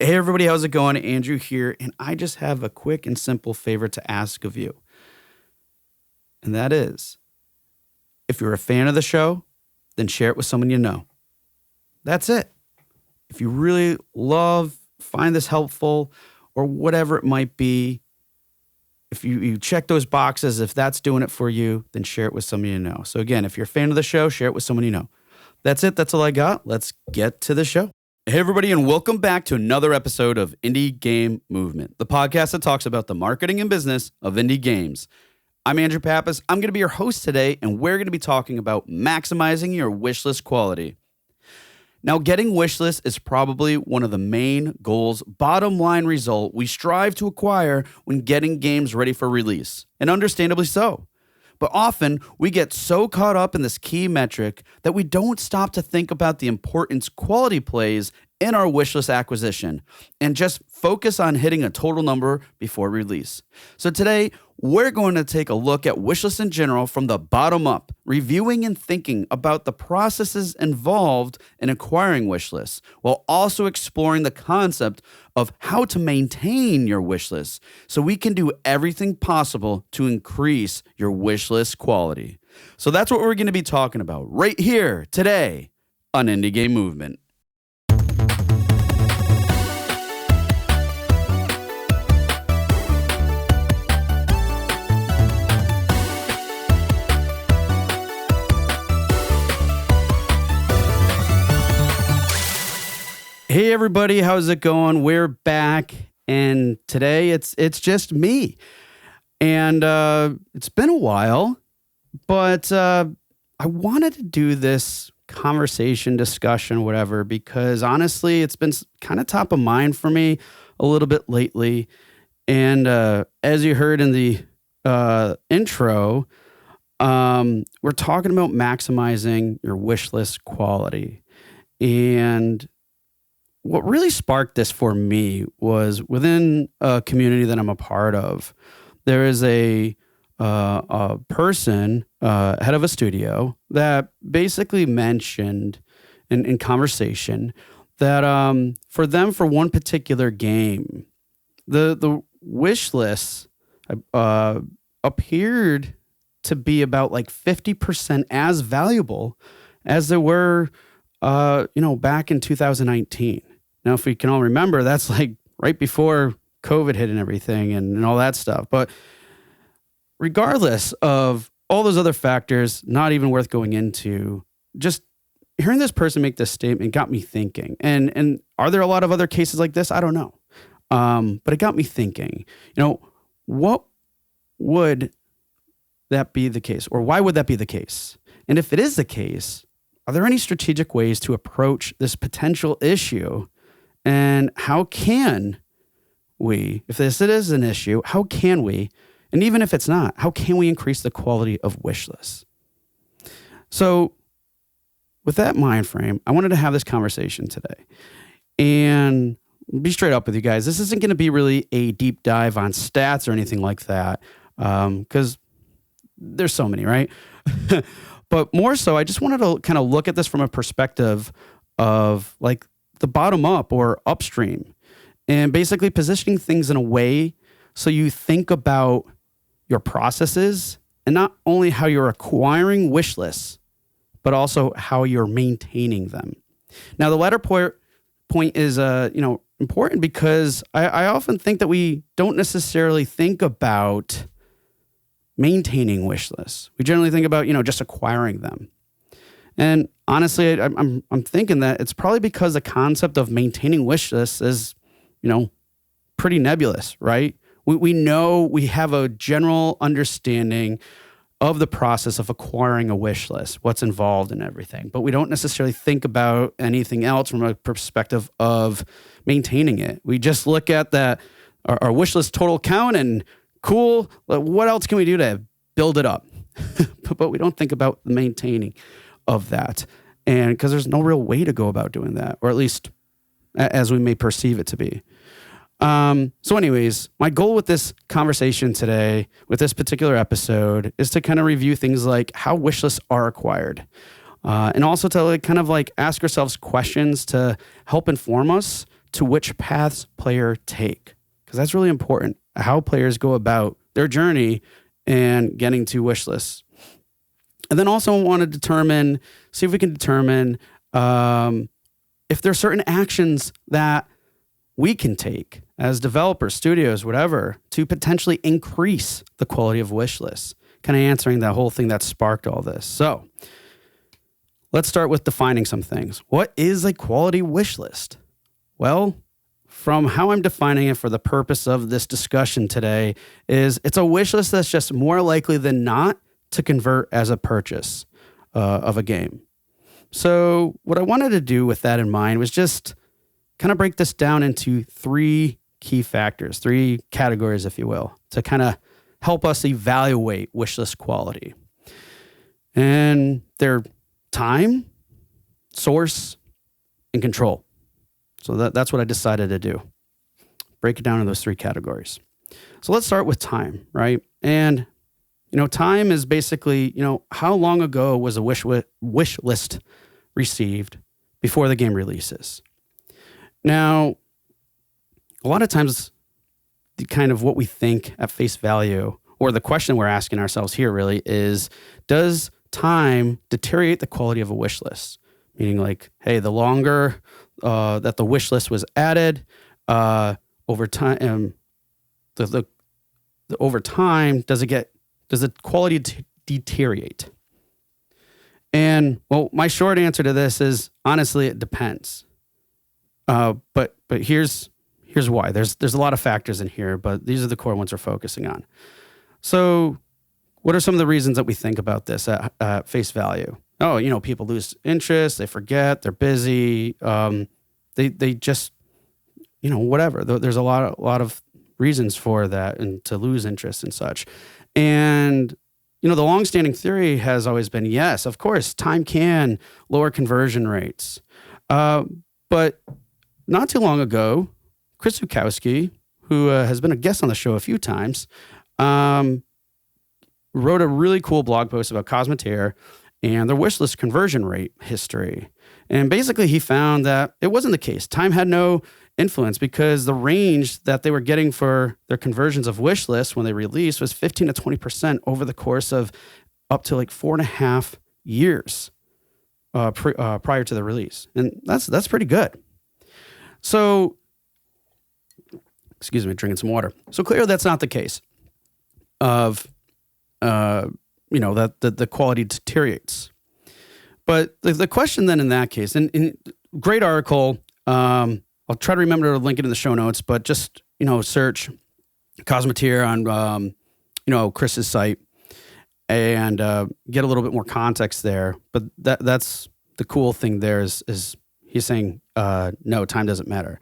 Hey everybody, how's it going? Andrew here, and I just have a quick and simple favor to ask of you. And that is, if you're a fan of the show, then share it with someone you know. That's it. If you really find this helpful, or whatever it might be, if you check those boxes, if that's doing it for you, then share it with someone you know. So again, if you're a fan of the show, share it with someone you know. That's it. That's all I got. Let's get to the show. Hey, everybody, and welcome back to another episode of Indie Game Movement, the podcast that talks about the marketing and business of indie games. I'm Andrew Pappas. I'm going to be your host today, and we're going to be talking about maximizing your wishlist quality. Now, getting wishlist is probably one of the main goals, bottom line result we strive to acquire when getting games ready for release, and understandably so. But often, we get so caught up in this key metric that we don't stop to think about the importance quality plays in our wishlist acquisition and just focus on hitting a total number before release. So today, we're going to take a look at wishlists in general from the bottom up, reviewing and thinking about the processes involved in acquiring wishlists, while also exploring the concept of how to maintain your wishlist so we can do everything possible to increase your wishlist quality. So that's what we're going to be talking about right here today on Indie Game Movement. Hey everybody, how's it going? We're back, and today it's just me. And it's been a while, but I wanted to do this conversation, discussion, whatever, because honestly, it's been kind of top of mind for me a little bit lately. And as you heard in the intro, we're talking about maximizing your wish list quality. And what really sparked this for me was within a community that I'm a part of. There is a person, head of a studio, that basically mentioned in conversation that for them, for one particular game, the wish lists appeared to be about like 50% as valuable as they were back in 2019. Now, if we can all remember, that's like right before COVID hit and everything and all that stuff. But regardless of all those other factors, not even worth going into, just hearing this person make this statement got me thinking. And are there a lot of other cases like this? I don't know. But it got me thinking, what would that be the case? Or why would that be the case? And if it is the case, are there any strategic ways to approach this potential issue? And how can we, if this is an issue, how can we, and even if it's not, how can we increase the quality of wish lists? So with that mind frame, I wanted to have this conversation today and be straight up with you guys. This isn't going to be really a deep dive on stats or anything like that, because there's so many, right? But more so, I just wanted to kind of look at this from a perspective of like the bottom up or upstream, and basically positioning things in a way so you think about your processes and not only how you're acquiring wish lists, but also how you're maintaining them. Now, the latter point is important because I often think that we don't necessarily think about maintaining wish lists. We generally think about, just acquiring them. And honestly, I'm thinking that it's probably because the concept of maintaining wish lists is, pretty nebulous, right? We know we have a general understanding of the process of acquiring a wish list, what's involved in everything, but we don't necessarily think about anything else from a perspective of maintaining it. We just look at our wish list total count and cool, what else can we do to build it up? But we don't think about the maintaining of that. And because there's no real way to go about doing that, or at least as we may perceive it to be. So anyways, my goal with this conversation today, with this particular episode, is to kind of review things like how wish lists are acquired. And also to kind of ask ourselves questions to help inform us to which paths player take, because that's really important, how players go about their journey and getting to wish lists. And then also want to see if we can determine if there are certain actions that we can take as developers, studios, whatever, to potentially increase the quality of wish lists, kind of answering that whole thing that sparked all this. So let's start with defining some things. What is a quality wish list? Well, from how I'm defining it for the purpose of this discussion today, is it's a wish list that's just more likely than not to convert as a purchase of a game. So what I wanted to do with that in mind was just kind of break this down into three key factors, three categories, if you will, to kind of help us evaluate wishlist quality. And they're time, source, and control. So that's what I decided to do. Break it down into those three categories. So let's start with time, right? And, time is basically, how long ago was a wish list received before the game releases? Now, a lot of times, the kind of what we think at face value, or the question we're asking ourselves here really is, does time deteriorate the quality of a wish list? Meaning like, hey, the longer that the wish list was added, over time, over time, does the quality deteriorate? And well, my short answer to this is honestly, it depends. But here's why. There's a lot of factors in here, but these are the core ones we're focusing on. So what are some of the reasons that we think about this at face value? Oh, people lose interest, they forget, they're busy, they just, whatever. There's a lot of reasons for that and to lose interest and such. And, the longstanding theory has always been, yes, of course, time can lower conversion rates. But not too long ago, Chris Zukowski, who has been a guest on the show a few times, wrote a really cool blog post about Cosmeteer and their wishlist conversion rate history. And basically he found that it wasn't the case. Time had no influence because the range that they were getting for their conversions of wish lists when they released was 15 to 20% over the course of up to like 4.5 years prior to the release. And that's pretty good. So, excuse me, drinking some water. So clearly that's not the case of, that the quality deteriorates. But the question then in that case, and great article, I'll try to remember to link it in the show notes, but just, search Cosmeteer on, Chris's site and get a little bit more context there. But that's the cool thing there is he's saying, no, time doesn't matter.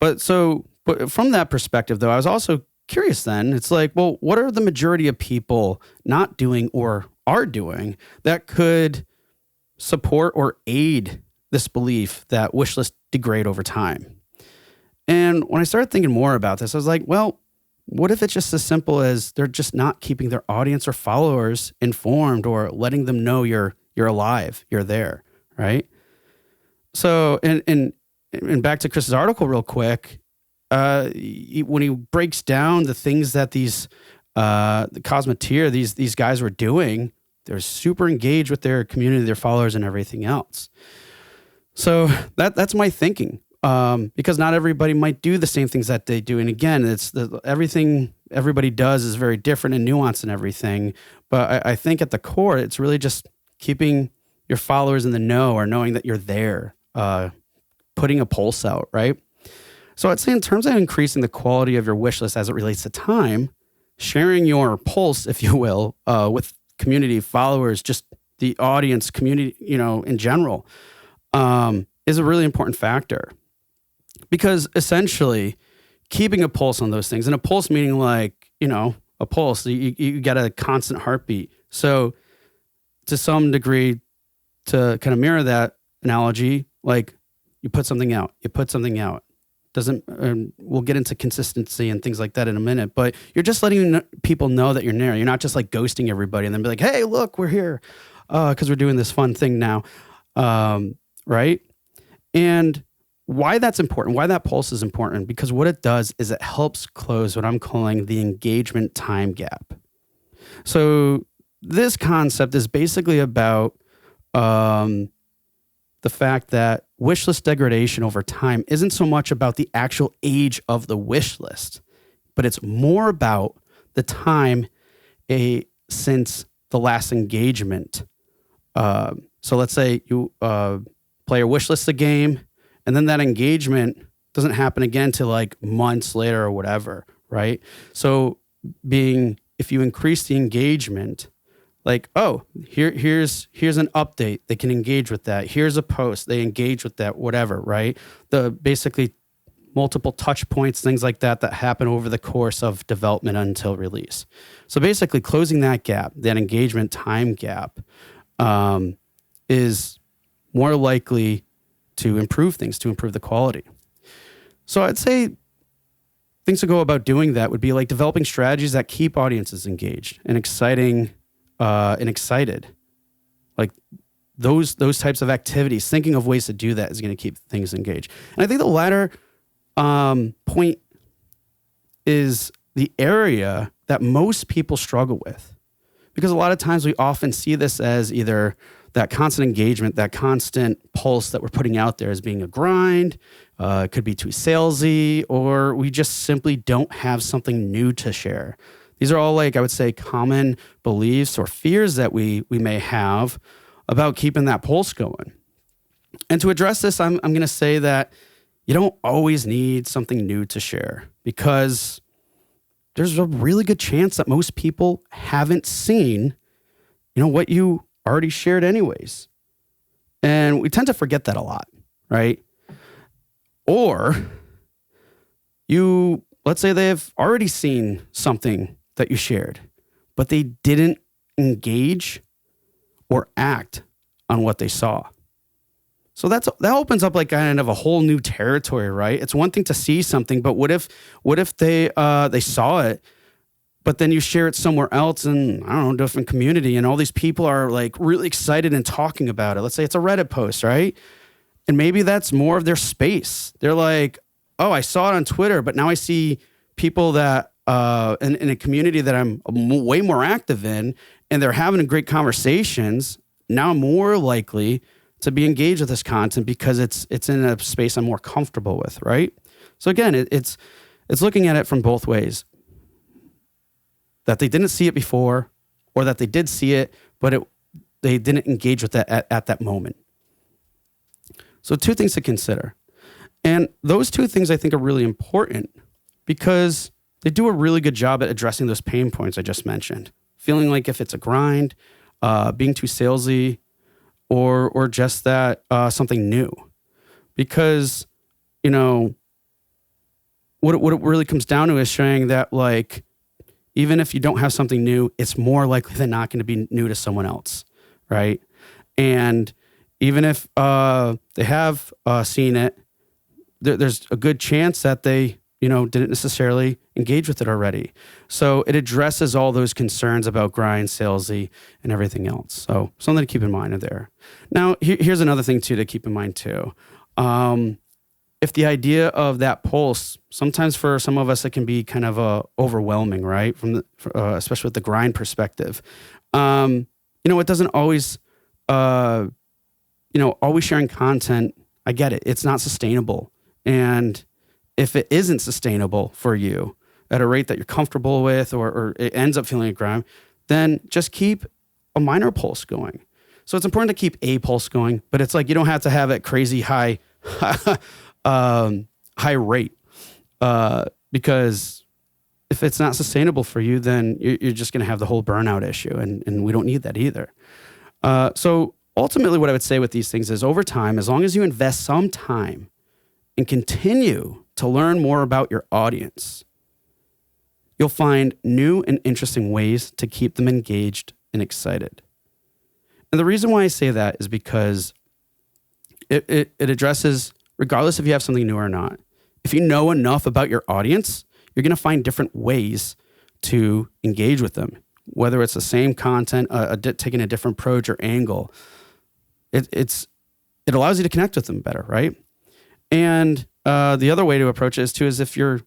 But from that perspective, though, I was also curious then. It's like, well, what are the majority of people not doing or are doing that could support or aid this belief that wish lists degrade over time? And when I started thinking more about this, I was like, well, what if it's just as simple as they're just not keeping their audience or followers informed or letting them know you're alive, you're there, right? So, and back to Chris's article real quick, when he breaks down the things that the Cosmeteer, these guys were doing, they're super engaged with their community, their followers, and everything else. So that's my thinking. Because not everybody might do the same things that they do. And again, everything everybody does is very different and nuanced and everything. But I think at the core, it's really just keeping your followers in the know or knowing that you're there, putting a pulse out, right? So I'd say in terms of increasing the quality of your wish list as it relates to time, sharing your pulse, if you will, with community followers, just the audience community, in general, is a really important factor. Because essentially, keeping a pulse on those things, and a pulse meaning like, a pulse, you got a constant heartbeat. So to some degree, to kind of mirror that analogy, like you put something out. We'll get into consistency and things like that in a minute, but you're just letting people know that you're near. You're not just like ghosting everybody and then be like, hey, look, we're here because we're doing this fun thing now, right? And why that's important, why that pulse is important, because what it does is it helps close what I'm calling the engagement time gap. So this concept is basically about the fact that wish list degradation over time isn't so much about the actual age of the wish list, but it's more about the time since the last engagement. So let's say you play or wish list a game, and then that engagement doesn't happen again till like months later or whatever, right? So if you increase the engagement, like, oh, here's an update, they can engage with that. Here's a post, they engage with that, whatever, right? The basically multiple touch points, things like that happen over the course of development until release. So basically closing that gap, that engagement time gap, is more likely to improve things, to improve the quality. So I'd say things to go about doing that would be like developing strategies that keep audiences engaged and excited. Like those types of activities, thinking of ways to do that is going to keep things engaged. And I think the latter point is the area that most people struggle with, because a lot of times we often see this as either that constant engagement, that constant pulse that we're putting out there as being a grind. It could be too salesy, or we just simply don't have something new to share. These are all, like, I would say, common beliefs or fears that we may have about keeping that pulse going. And to address this, I'm going to say that you don't always need something new to share, because there's a really good chance that most people haven't seen, what you already shared anyways. And we tend to forget that a lot, right? Or let's say they've already seen something that you shared, but they didn't engage or act on what they saw. So that opens up like kind of a whole new territory, right? It's one thing to see something, but what if they saw it, but then you share it somewhere else in, I don't know, different community, and all these people are like really excited and talking about it. Let's say it's a Reddit post, right? And maybe that's more of their space. They're like, oh, I saw it on Twitter, but now I see people that in a community that I'm way more active in, and they're having great conversations. Now I'm more likely to be engaged with this content because it's in a space I'm more comfortable with, right? So again, it's looking at it from both ways. That they didn't see it before, or that they did see it, but they didn't engage with that at that moment. So 2 things to consider. And those 2 things I think are really important because they do a really good job at addressing those pain points I just mentioned. Feeling like if it's a grind, being too salesy, or just that something new. Because, what it really comes down to is showing that, like, even if you don't have something new, it's more likely than not going to be new to someone else, right? And even if they have seen it, there's a good chance that they, didn't necessarily engage with it already. So it addresses all those concerns about grind, salesy, and everything else. So something to keep in mind there. Now, here's another thing too to keep in mind too. If the idea of that pulse, sometimes for some of us, it can be kind of overwhelming, right? Especially with the grind perspective. It doesn't always, always sharing content. I get it. It's not sustainable. And if it isn't sustainable for you at a rate that you're comfortable with, or it ends up feeling like grind, then just keep a minor pulse going. So it's important to keep a pulse going, but it's like you don't have to have it crazy high rate, because if it's not sustainable for you, then you're just going to have the whole burnout issue, and we don't need that either. So ultimately what I would say with these things is, over time, as long as you invest some time and continue to learn more about your audience, you'll find new and interesting ways to keep them engaged and excited. And the reason why I say that is because it addresses, regardless if you have something new or not, if you know enough about your audience, you're going to find different ways to engage with them, whether it's the same content, taking a different approach or angle. It allows you to connect with them better, right? And the other way to approach it is if you're,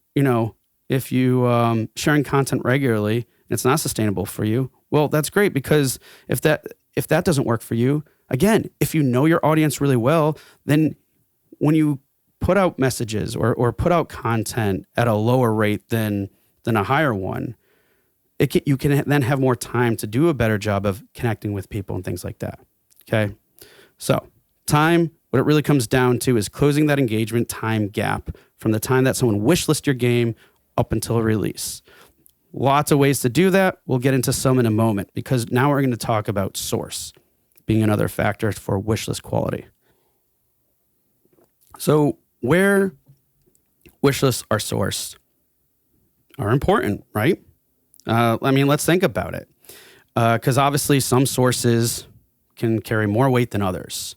if you sharing content regularly and it's not sustainable for you, well, that's great, because if that doesn't work for you, again, if you know your audience really well, then when you put out messages or put out content at a lower rate than a higher one, you can then have more time to do a better job of connecting with people and things like that. Okay. So time, what it really comes down to is closing that engagement time gap from the time that someone wishlist your game up until release. Lots of ways to do that. We'll get into some in a moment, because now we're going to talk about source being another factor for wishlist quality. So where wishlists are sourced are important, right? Let's think about it. Because obviously some sources can carry more weight than others.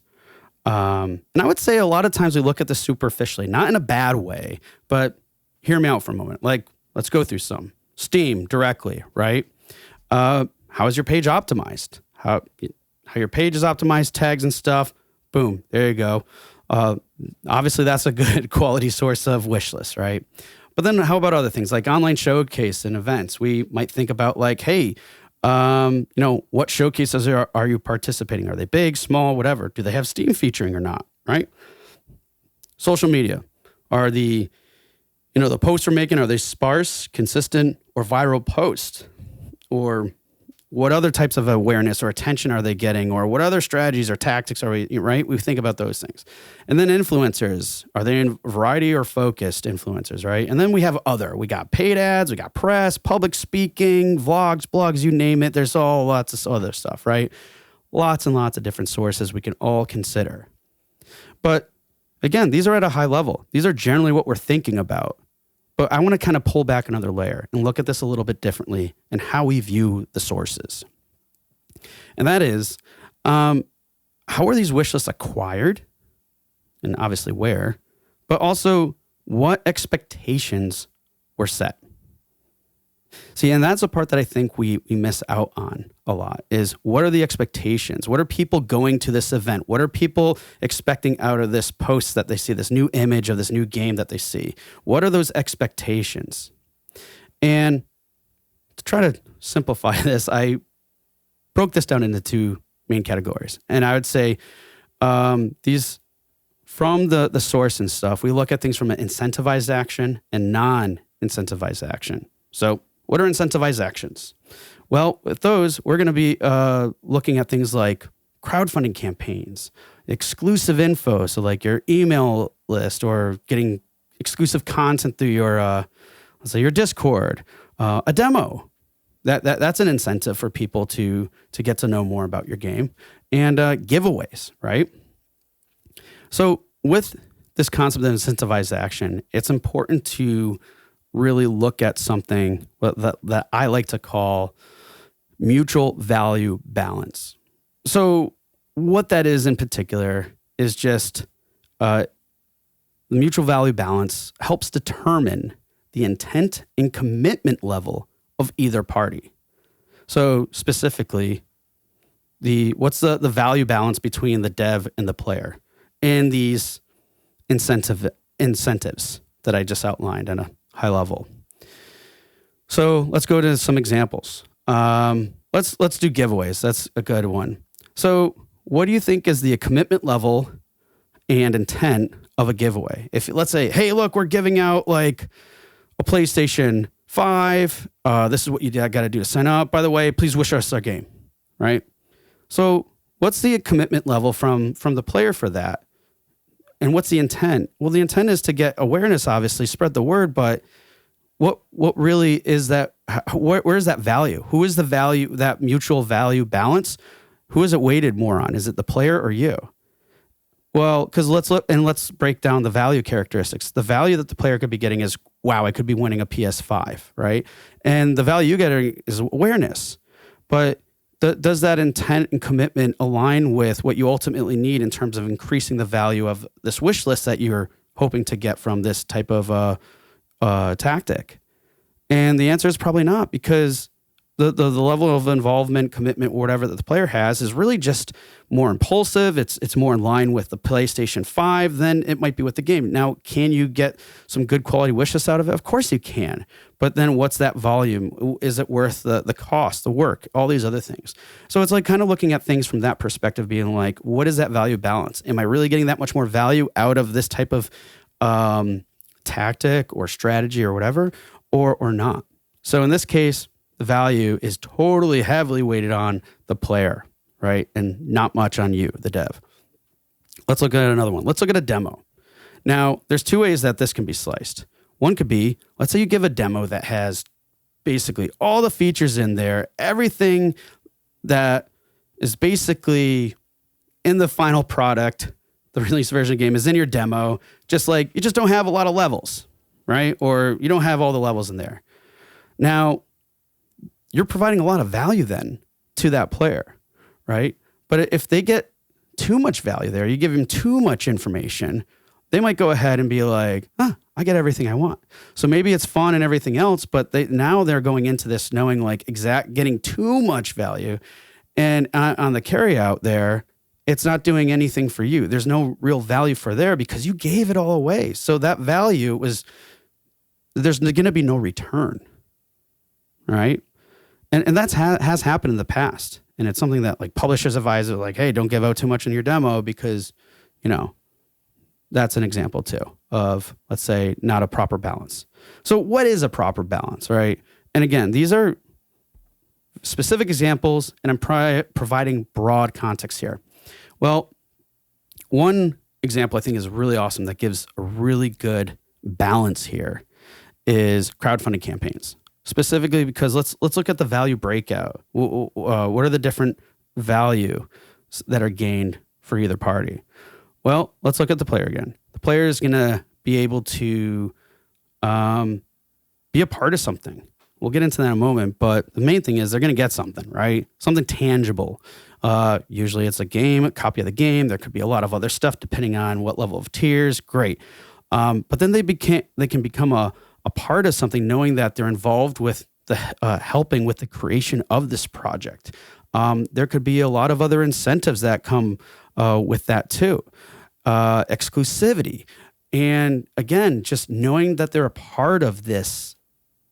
And I would say a lot of times we look at this superficially, not in a bad way, but hear me out for a moment. Like, let's go through some. Steam directly, right? How is your page optimized? How your page is optimized, tags and stuff. Boom, there you go. Obviously, that's a good quality source of wish lists, right? But then how about other things like online showcase and events? We might think about like, hey, what showcases are you participating? Are they big, small, whatever? Do they have Steam featuring or not, right? Social media. Are the posts we're making, are they sparse, consistent, or viral posts? Or what other types of awareness or attention are they getting? Or what other strategies or tactics are we, right? We think about those things. And then influencers, are they in variety or focused influencers, right? And then we have we got paid ads, we got press, public speaking, vlogs, blogs, you name it. There's lots of other stuff, right? Lots and lots of different sources we can all consider. But again, these are at a high level. These are generally what we're thinking about. But I want to kind of pull back another layer and look at this a little bit differently and how we view the sources. And that is, how are these wish lists acquired? And obviously where, but also what expectations were set. See, and that's a part that I think we miss out on a lot is what are the expectations? What are people going to this event? What are people expecting out of this post that they see, this new image of this new game that they see? What are those expectations? And to try to simplify this, I broke this down into two main categories. And I would say these, from the source and stuff, we look at things from an incentivized action and non-incentivized action. So what are incentivized actions? Well, with those, we're going to be looking at things like crowdfunding campaigns, exclusive info, so like your email list or getting exclusive content through your, let's say your Discord, a demo. That's an incentive for people to get to know more about your game, and giveaways, right? So with this concept of incentivized action, it's important to really look at something that I like to call mutual value balance. So what that is in particular is just the mutual value balance helps determine the intent and commitment level of either party. So specifically, what's the value balance between the dev and the player and these incentives that I just outlined at a high level. So let's go to some examples. Let's do giveaways. That's a good one. So what do you think is the commitment level and intent of a giveaway? If let's say, hey, look, we're giving out like a PlayStation 5. This is what you got to do to sign up. By the way, please wish us our game, right? So what's the commitment level from the player for that? And what's the intent? Well, the intent is to get awareness, obviously, spread the word, but what really is that? Where is that value? Who is the value, that mutual value balance? Who is it weighted more on? Is it the player or you? Well, because let's break down the value characteristics. The value that the player could be getting is, wow, I could be winning a PS5, right? And the value you get is awareness. But does that intent and commitment align with what you ultimately need in terms of increasing the value of this wish list that you're hoping to get from this type of tactic? And the answer is probably not, because the level of involvement, commitment, whatever that the player has is really just more impulsive. It's more in line with the PlayStation 5 than it might be with the game. Now, can you get some good quality wish lists out of it? Of course you can. But then what's that volume? Is it worth the cost, the work, all these other things? So it's like kind of looking at things from that perspective, being like, what is that value balance? Am I really getting that much more value out of this type of tactic or strategy or whatever, or not? So in this case, the value is totally heavily weighted on the player, right? And not much on you, the dev. Let's look at another one. Let's look at a demo. Now, there's two ways that this can be sliced. One could be, let's say you give a demo that has basically all the features in there, everything that is basically in the final product, the release version of the game is in your demo, just like you just don't have a lot of levels, right? Or you don't have all the levels in there. Now, you're providing a lot of value then to that player, right? But if they get too much value there, you give them too much information, they might go ahead and be like, I get everything I want. So maybe it's fun and everything else, but now they're going into this knowing like getting too much value. And on the carry out there, it's not doing anything for you. There's no real value for there because you gave it all away. So that value there's going to be no return, right? And that's has happened in the past. And it's something that like publishers advise like, hey, don't give out too much in your demo because, that's an example too of, let's say, not a proper balance. So what is a proper balance, right? And again, these are specific examples and I'm providing broad context here. Well, one example I think is really awesome that gives a really good balance here is crowdfunding campaigns. Specifically because let's look at the value breakout. What are the different value that are gained for either party? Well, let's look at the player again. The player is going to be able to be a part of something. We'll get into that in a moment, but the main thing is they're going to get something, right? Something tangible. Usually it's a game, a copy of the game. There could be a lot of other stuff depending on what level of tiers. Great. But then they can become a part of something, knowing that they're involved with the helping with the creation of this project. There could be a lot of other incentives that come with that too. Exclusivity. And again, just knowing that they're a part of this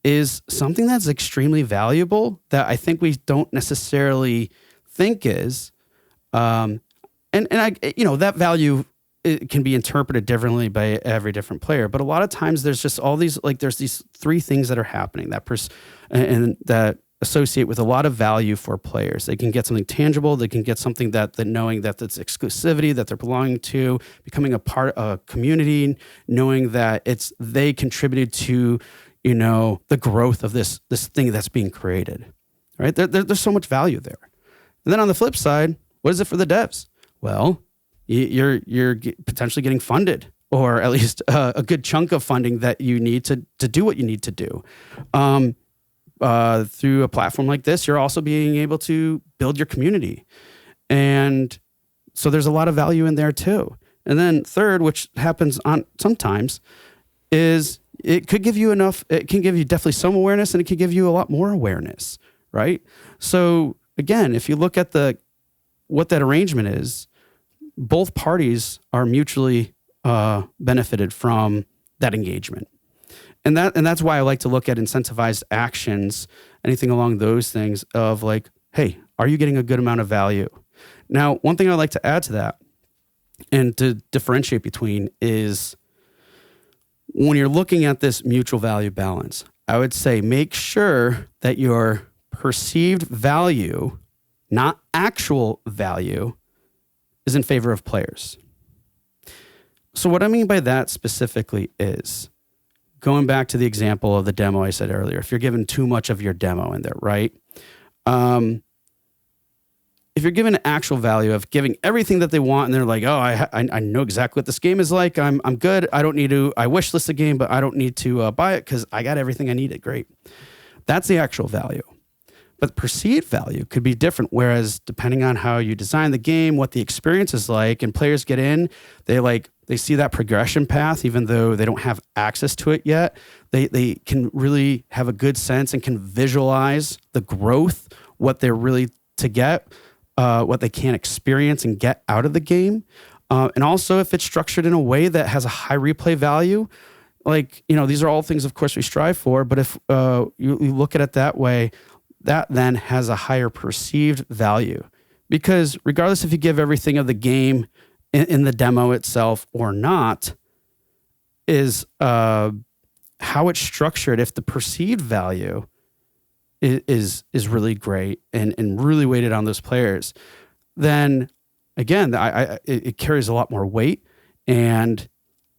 is something that's extremely valuable that I think we don't necessarily think is. And that value, it can be interpreted differently by every different player, but a lot of times there's just all these, like there's these three things that are happening and that associate with a lot of value for players. They can get something tangible. They can get something that knowing that it's exclusivity, that they're belonging to, becoming a part of a community, knowing that they contributed to, the growth of this thing that's being created, right? There's so much value there. And then on the flip side, what is it for the devs? Well, you're potentially getting funded, or at least a good chunk of funding that you need to do what you need to do. Through a platform like this, you're also being able to build your community. And so there's a lot of value in there too. And then third, which happens sometimes, is it can give you definitely some awareness, and it can give you a lot more awareness, right? So again, if you look at what that arrangement is, both parties are mutually benefited from that engagement. And that's why I like to look at incentivized actions, anything along those things of like, hey, are you getting a good amount of value? Now, one thing I'd like to add to that and to differentiate between is when you're looking at this mutual value balance, I would say make sure that your perceived value, not actual value, is in favor of players. So what I mean by that specifically is, going back to the example of the demo I said earlier, if you're given too much of your demo in there, right? If you're given actual value of giving everything that they want, and they're like, oh, I know exactly what this game is like. I'm good. I don't need to. I wish list the game, but I don't need to buy it because I got everything I needed. Great. That's the actual value. But perceived value could be different. Whereas depending on how you design the game, what the experience is like, and players get in, they see that progression path, even though they don't have access to it yet. They can really have a good sense and can visualize the growth, what they're really to get, what they can experience and get out of the game. And also if it's structured in a way that has a high replay value, these are all things, of course, we strive for. But if you look at it that way, that then has a higher perceived value. Because regardless if you give everything of the game in the demo itself or not, is how it's structured. If the perceived value is really great and really weighted on those players, then again, it carries a lot more weight, and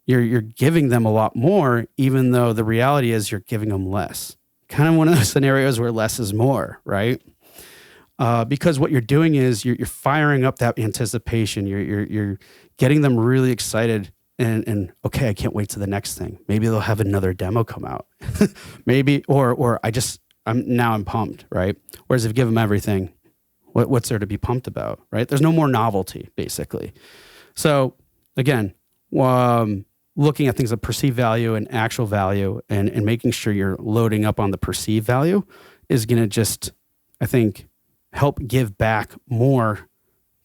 you're giving them a lot more, even though the reality is you're giving them less. Kind of one of those scenarios where less is more, right? Because what you're doing is you're firing up that anticipation. You're getting them really excited and okay, I can't wait to the next thing. Maybe they'll have another demo come out. Maybe, or I'm pumped, right? Whereas if you give them everything, what's there to be pumped about, right? There's no more novelty, basically. So again, looking at things like perceived value and actual value and making sure you're loading up on the perceived value is going to just, I think, help give back more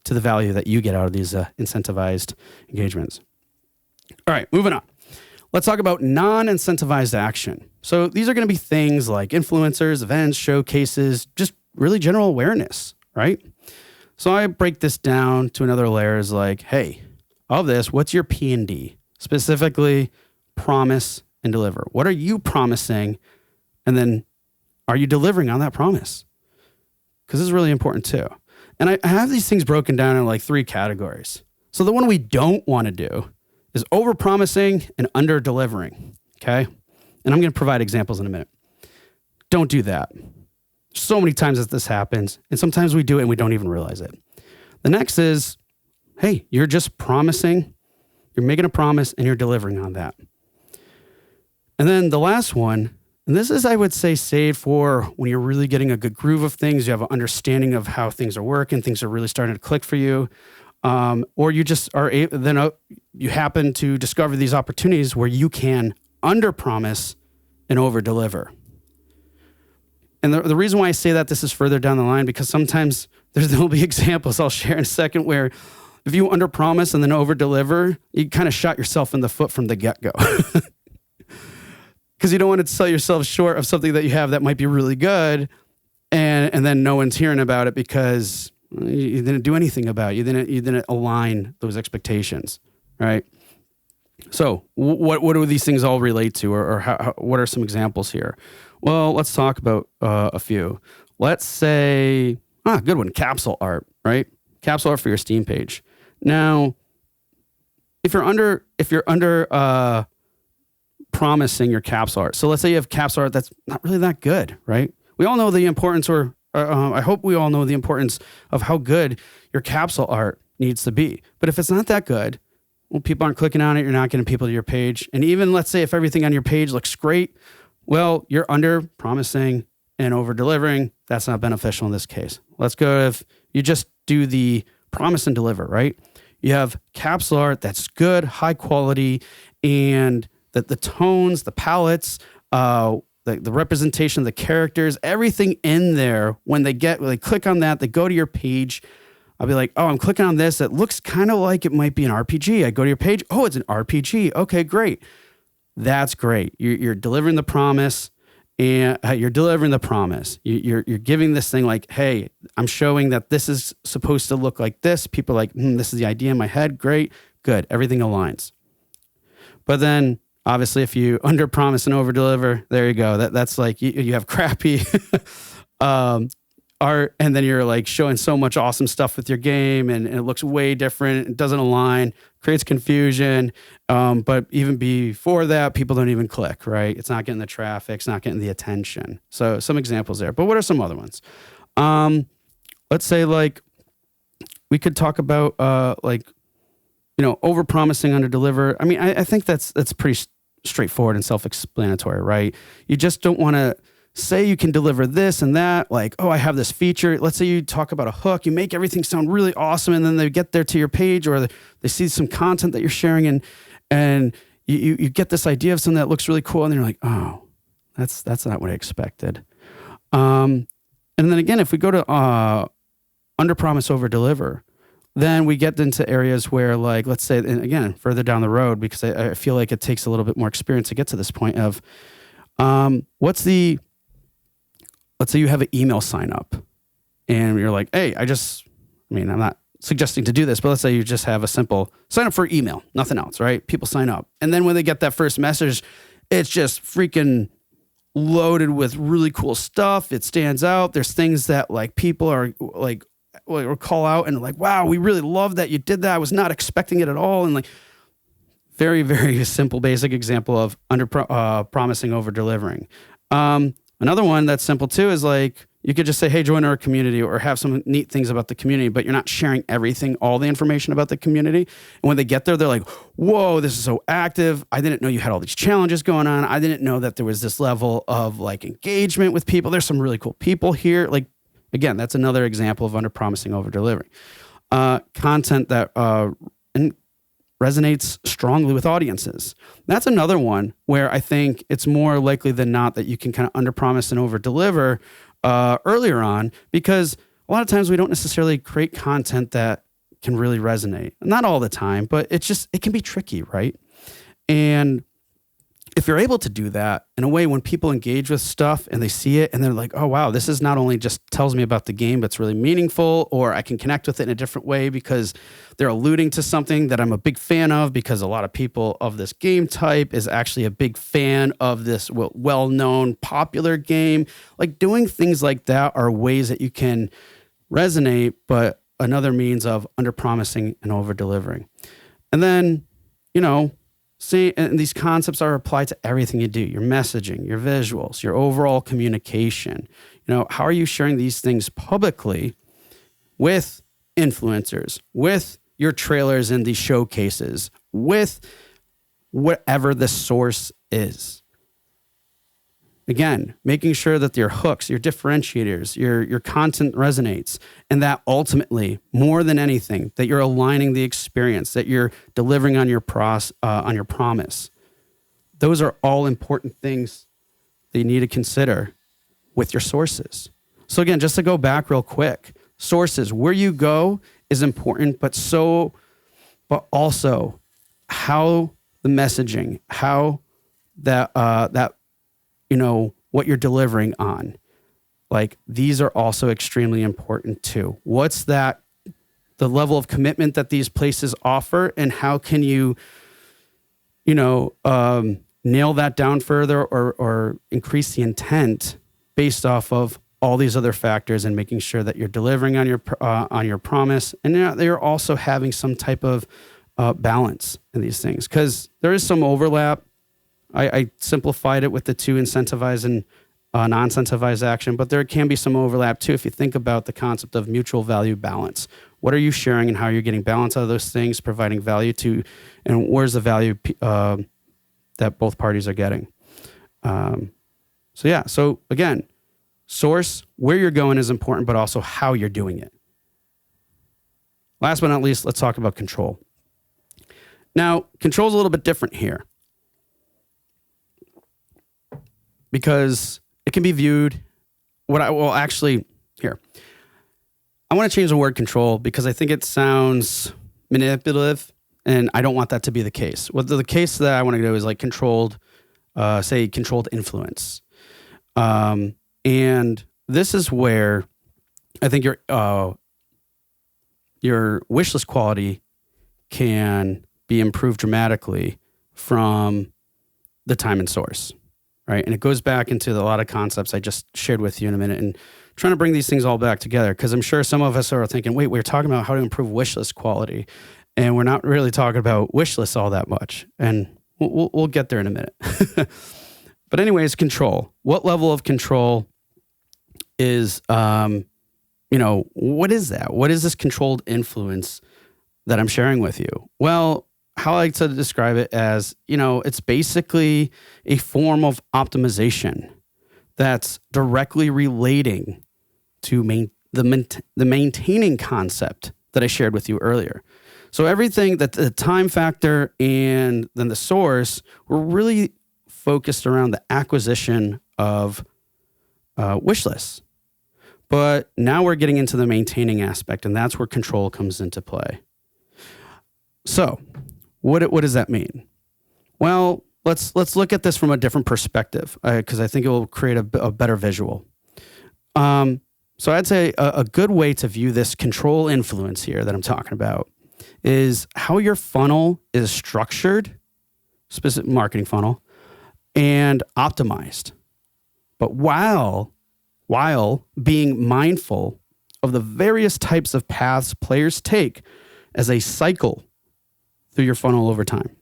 to the value that you get out of these incentivized engagements. All right, moving on. Let's talk about non-incentivized action. So these are going to be things like influencers, events, showcases, just really general awareness, right? So I break this down to another layer is like, hey, of this, what's your P&D? Specifically, promise and deliver. What are you promising? And then are you delivering on that promise? Because this is really important too. And I have these things broken down in like 3 categories. So the one we don't want to do is over-promising and under-delivering, okay? And I'm going to provide examples in a minute. Don't do that. So many times that this happens, and sometimes we do it and we don't even realize it. The next is, hey, you're just promising. You're making a promise and you're delivering on that. And then the last one, and this is, I would say, saved for when you're really getting a good groove of things, you have an understanding of how things are working, things are really starting to click for you, or you just are you happen to discover these opportunities where you can under-promise and over-deliver. And the reason why I say that this is further down the line, because sometimes there'll be examples I'll share in a second where if you under-promise and then over-deliver, you kind of shot yourself in the foot from the get-go. Because you don't want to sell yourself short of something that you have that might be really good, and then no one's hearing about it because you didn't do anything about it. You didn't align those expectations, right? So what do these things all relate to, or what are some examples here? Well, let's talk about a few. Let's say, good one, capsule art, right? Capsule art for your Steam page. Now, if you're under promising your capsule art. So let's say you have capsule art that's not really that good, right? We all know the importance, I hope we all know the importance of how good your capsule art needs to be. But if it's not that good, well, people aren't clicking on it, you're not getting people to your page. And even let's say if everything on your page looks great, well, you're under promising and over delivering. That's not beneficial in this case. Let's go if you just do the promise and deliver, right? You have capsule art that's good, high quality, and that the tones, the palettes, the representation of the characters, everything in there, when they click on that, they go to your page. I'll be like, oh, I'm clicking on this. It looks kind of like it might be an RPG. I go to your page. Oh, it's an RPG. Okay, great. That's great. You're delivering the promise, and you're delivering the promise. You're giving this thing like, hey, I'm showing that this is supposed to look like this. People are like, this is the idea in my head. Great, good. Everything aligns. But then, obviously, if you under promise and over deliver, there you go. That's like you have crappy art, and then you're like showing so much awesome stuff with your game, and it looks way different. It doesn't align, creates confusion. But even before that, people don't even click, right? It's not getting the traffic, it's not getting the attention. So some examples there. But what are some other ones? Let's say like we could talk about over promising, under deliver. I think that's pretty straightforward and self-explanatory, right? You just don't want to say you can deliver this and that, like, oh, I have this feature. Let's say you talk about a hook, you make everything sound really awesome, and then they get there to your page, or they see some content that you're sharing, and you get this idea of something that looks really cool, and then you're like, oh, that's not what I expected. And then again, if we go to under promise, over deliver, then we get into areas where, like, let's say, and again, further down the road, because I feel like it takes a little bit more experience to get to this point of, let's say you have an email sign up and you're like, hey, I'm not suggesting to do this, but let's say you just have a simple sign up for email, nothing else, right? People sign up. And then when they get that first message, it's just freaking loaded with really cool stuff. It stands out. There's things that, like, people are like, or call out and like, wow, we really love that you did that. I was not expecting it at all. And like, very, very simple, basic example of under promising, over delivering. Another one that's simple too is, like, you could just say, hey, join our community, or have some neat things about the community, but you're not sharing everything, all the information about the community. And when they get there, they're like, whoa, this is so active. I didn't know you had all these challenges going on. I didn't know that there was this level of, like, engagement with people. There's some really cool people here. Like, again, that's another example of under promising, over delivering. Content that resonates strongly with audiences. That's another one where I think it's more likely than not that you can kind of under promise and over deliver earlier on, because a lot of times we don't necessarily create content that can really resonate. Not all the time, but it can be tricky, right? And if you're able to do that in a way, when people engage with stuff and they see it and they're like, oh, wow, this is not only just tells me about the game, but it's really meaningful, or I can connect with it in a different way because they're alluding to something that I'm a big fan of, because a lot of people of this game type is actually a big fan of this well-known popular game. Like, doing things like that are ways that you can resonate, but another means of under promising and over delivering. And then, see, and these concepts are applied to everything you do: your messaging, your visuals, your overall communication. How are you sharing these things publicly with influencers, with your trailers and these showcases, with whatever the source is? Again, making sure that your hooks, your differentiators, your content resonates, and that ultimately, more than anything, that you're aligning the experience, that you're delivering on your promise. Those are all important things that you need to consider with your sources. So again, just to go back real quick, sources, where you go is important, but also how the messaging, how that what you're delivering on. Like, these are also extremely important too. What's the level of commitment that these places offer, and how can you, nail that down further, or increase the intent based off of all these other factors, and making sure that you're delivering on your promise, and they're also having some type of balance in these things, because there is some overlap. I simplified it with the two: incentivize and non-incentivized action, but there can be some overlap too if you think about the concept of mutual value balance. What are you sharing, and how you're getting balance out of those things, providing value to, and where's the value that both parties are getting? So again, source, where you're going is important, but also how you're doing it. Last but not least, let's talk about control. Now, control is a little bit different here, because it can be viewed, I want to change the word control, because I think it sounds manipulative, and I don't want that to be the case. Well, the case that I want to do is like controlled influence. And this is where I think your wishlist quality can be improved dramatically from the time and source. Right. And it goes back into a lot of concepts I just shared with you in a minute, and trying to bring these things all back together, because I'm sure some of us are thinking, wait, we're talking about how to improve wishlist quality, and we're not really talking about wish lists all that much. And we'll get there in a minute. But anyways, control. What level of control is, what is that? What is this controlled influence that I'm sharing with you? Well, how I like to describe it as, it's basically a form of optimization that's directly relating to the maintaining concept that I shared with you earlier. So everything that the time factor and then the source were really focused around the acquisition of wish lists. But now we're getting into the maintaining aspect, and that's where control comes into play. So what does that mean? Well, let's look at this from a different perspective, because I think it will create a better visual. So I'd say a good way to view this control influence here that I'm talking about is how your funnel is structured, specific marketing funnel, and optimized. But while being mindful of the various types of paths players take as a cycle through your funnel over time.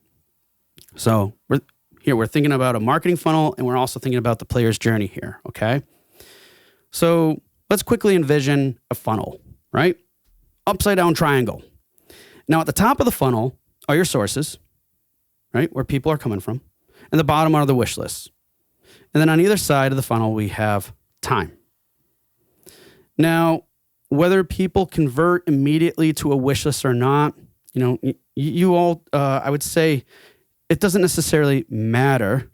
So we're thinking about a marketing funnel, and we're also thinking about the player's journey here, okay? So let's quickly envision a funnel, right? Upside down triangle. Now at the top of the funnel are your sources, right? Where people are coming from. And the bottom are the wish lists. And then on either side of the funnel, we have time. Now, whether people convert immediately to a wish list or not, you all, I would say it doesn't necessarily matter,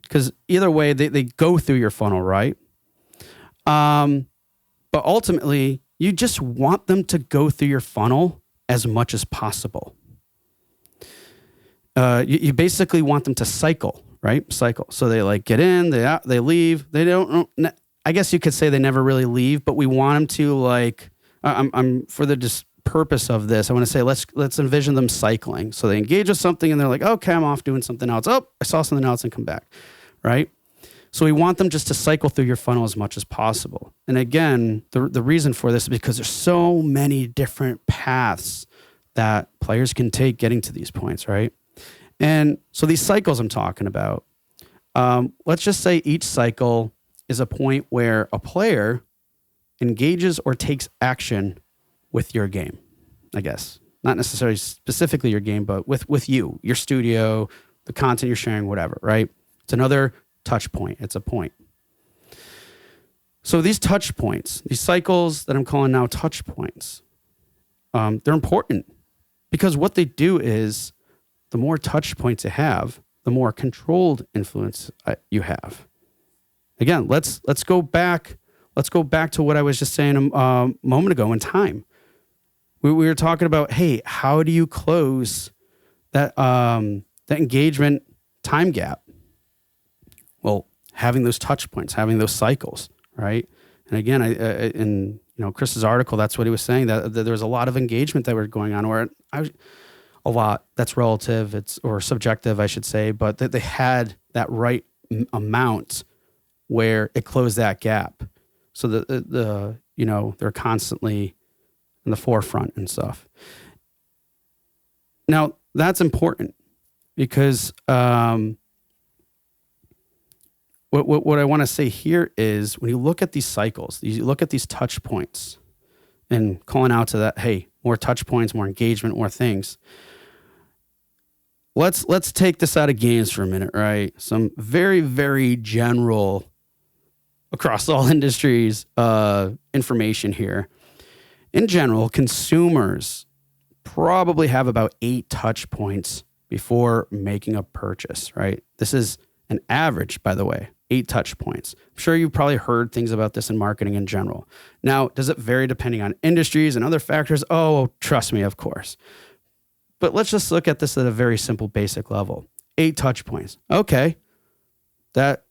because either way, they go through your funnel, right? But ultimately, you just want them to go through your funnel as much as possible. You basically want them to cycle, right? Cycle. So they get in, they leave. They don't. I guess you could say they never really leave, but we want them to I'm for the purpose of this, I want to say let's envision them cycling. So they engage with something and they're like, okay, I'm off doing something else. Oh, I saw something else and come back, right? So we want them just to cycle through your funnel as much as possible. And again, the reason for this is because there's so many different paths that players can take getting to these points, right? And so these cycles I'm talking about, let's just say each cycle is a point where a player engages or takes action with your game, I guess. Not necessarily specifically your game, but with you, your studio, the content you're sharing, whatever, right? It's another touch point. It's a point. So these touch points, these cycles that I'm calling now touch points, they're important because what they do is the more touch points you have, the more controlled influence you have. Again, let's go back. Let's go back to what I was just saying a moment ago in time. We were talking about, hey, how do you close that engagement time gap? Well, having those touch points, having those cycles, right? And again, in Chris's article, that's what he was saying, that there was a lot of engagement that were going on, or a lot, that's relative, or subjective, I should say, but that they had that right amount where it closed that gap. So they're constantly in the forefront and stuff. Now, that's important because what I want to say here is when you look at these cycles, you look at these touch points and calling out to that, hey, more touch points, more engagement, more things. Let's take this out of games for a minute, right? Some very, very general across all industries information here. In general, consumers probably have about 8 touch points before making a purchase, right? This is an average, by the way, 8 touch points. I'm sure you've probably heard things about this in marketing in general. Now, does it vary depending on industries and other factors? Oh, trust me, of course. But let's just look at this at a very simple, basic level. 8 touch points. Okay, that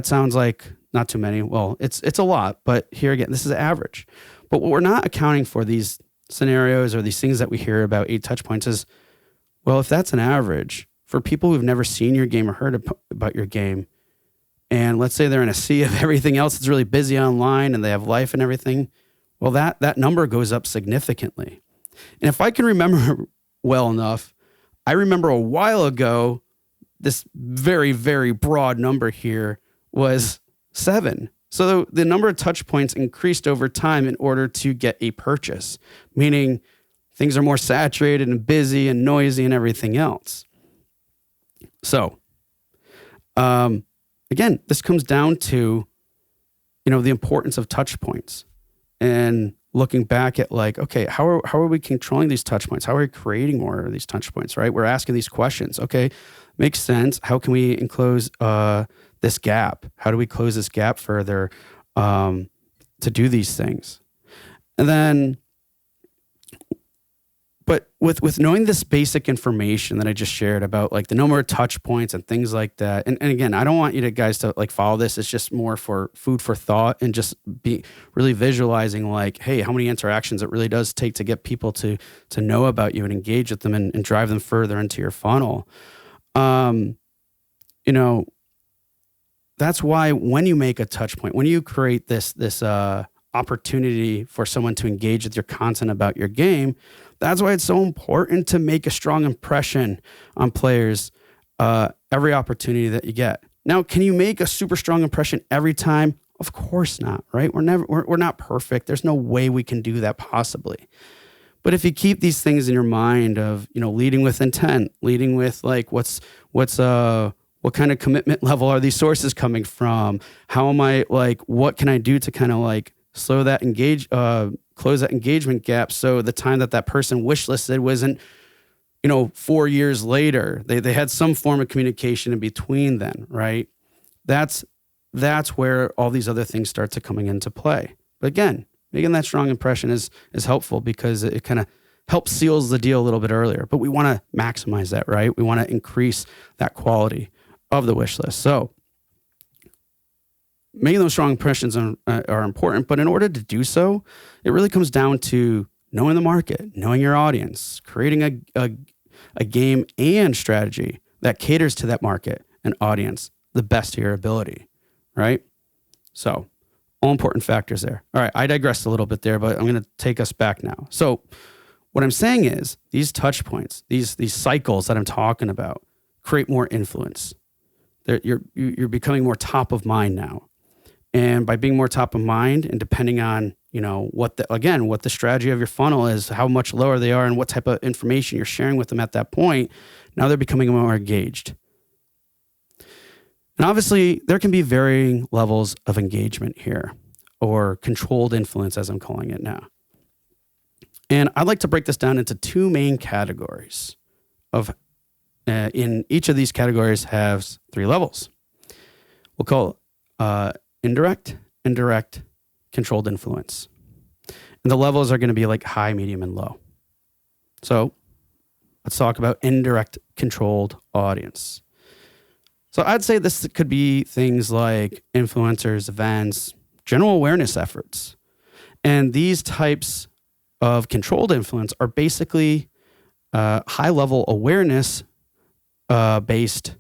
sounds like not too many. Well, it's a lot, but here again, this is average. But what we're not accounting for these scenarios or these things that we hear about 8 touch points is, well, if that's an average for people who've never seen your game or heard about your game, and let's say they're in a sea of everything else that's really busy online and they have life and everything, well, that number goes up significantly. And if I can remember well enough, I remember a while ago, this very, very broad number here was 7. So the number of touch points increased over time in order to get a purchase, meaning things are more saturated and busy and noisy and everything else. So again, this comes down to, the importance of touch points and looking back at like, okay, how are we controlling these touch points? How are we creating more of these touch points, right? We're asking these questions. Okay, makes sense. How can we enclose this gap? How do we close this gap further to do these things? And then, but with knowing this basic information that I just shared about like the number of touch points and things like that, and again, I don't want you guys to like follow this. It's just more for food for thought and just be really visualizing like, hey, how many interactions it really does take to get people to know about you and engage with them and drive them further into your funnel. That's why when you make a touch point, when you create this opportunity for someone to engage with your content about your game, that's why it's so important to make a strong impression on players every opportunity that you get. Now, can you make a super strong impression every time? Of course not, right? We're not perfect. There's no way we can do that possibly. But if you keep these things in your mind of, leading with intent, leading with like what kind of commitment level are these sources coming from? How am I like, what can I do to kind of like close that engagement gap, so the time that person wishlisted wasn't 4 years later. They had some form of communication in between then, right? That's where all these other things start to coming into play. But again, making that strong impression is helpful because it kind of helps seals the deal a little bit earlier. But we want to maximize that, right? We want to increase that quality of the wish list. So making those strong impressions are important, but in order to do so, it really comes down to knowing the market, knowing your audience, creating a game and strategy that caters to that market and audience the best to your ability, right? So all important factors there. All right, I digressed a little bit there, but I'm going to take us back now. So what I'm saying is these touch points, these cycles that I'm talking about create more influence. You're becoming more top of mind now. And by being more top of mind and depending on, what the strategy of your funnel is, how much lower they are and what type of information you're sharing with them at that point, now they're becoming more engaged. And obviously there can be varying levels of engagement here, or controlled influence as I'm calling it now. And I'd like to break this down into two main categories in each of these categories has 3 levels. We'll call indirect, controlled influence. And the levels are going to be like high, medium, and low. So let's talk about indirect controlled audience. So I'd say this could be things like influencers, events, general awareness efforts. And these types of controlled influence are basically high level awareness based,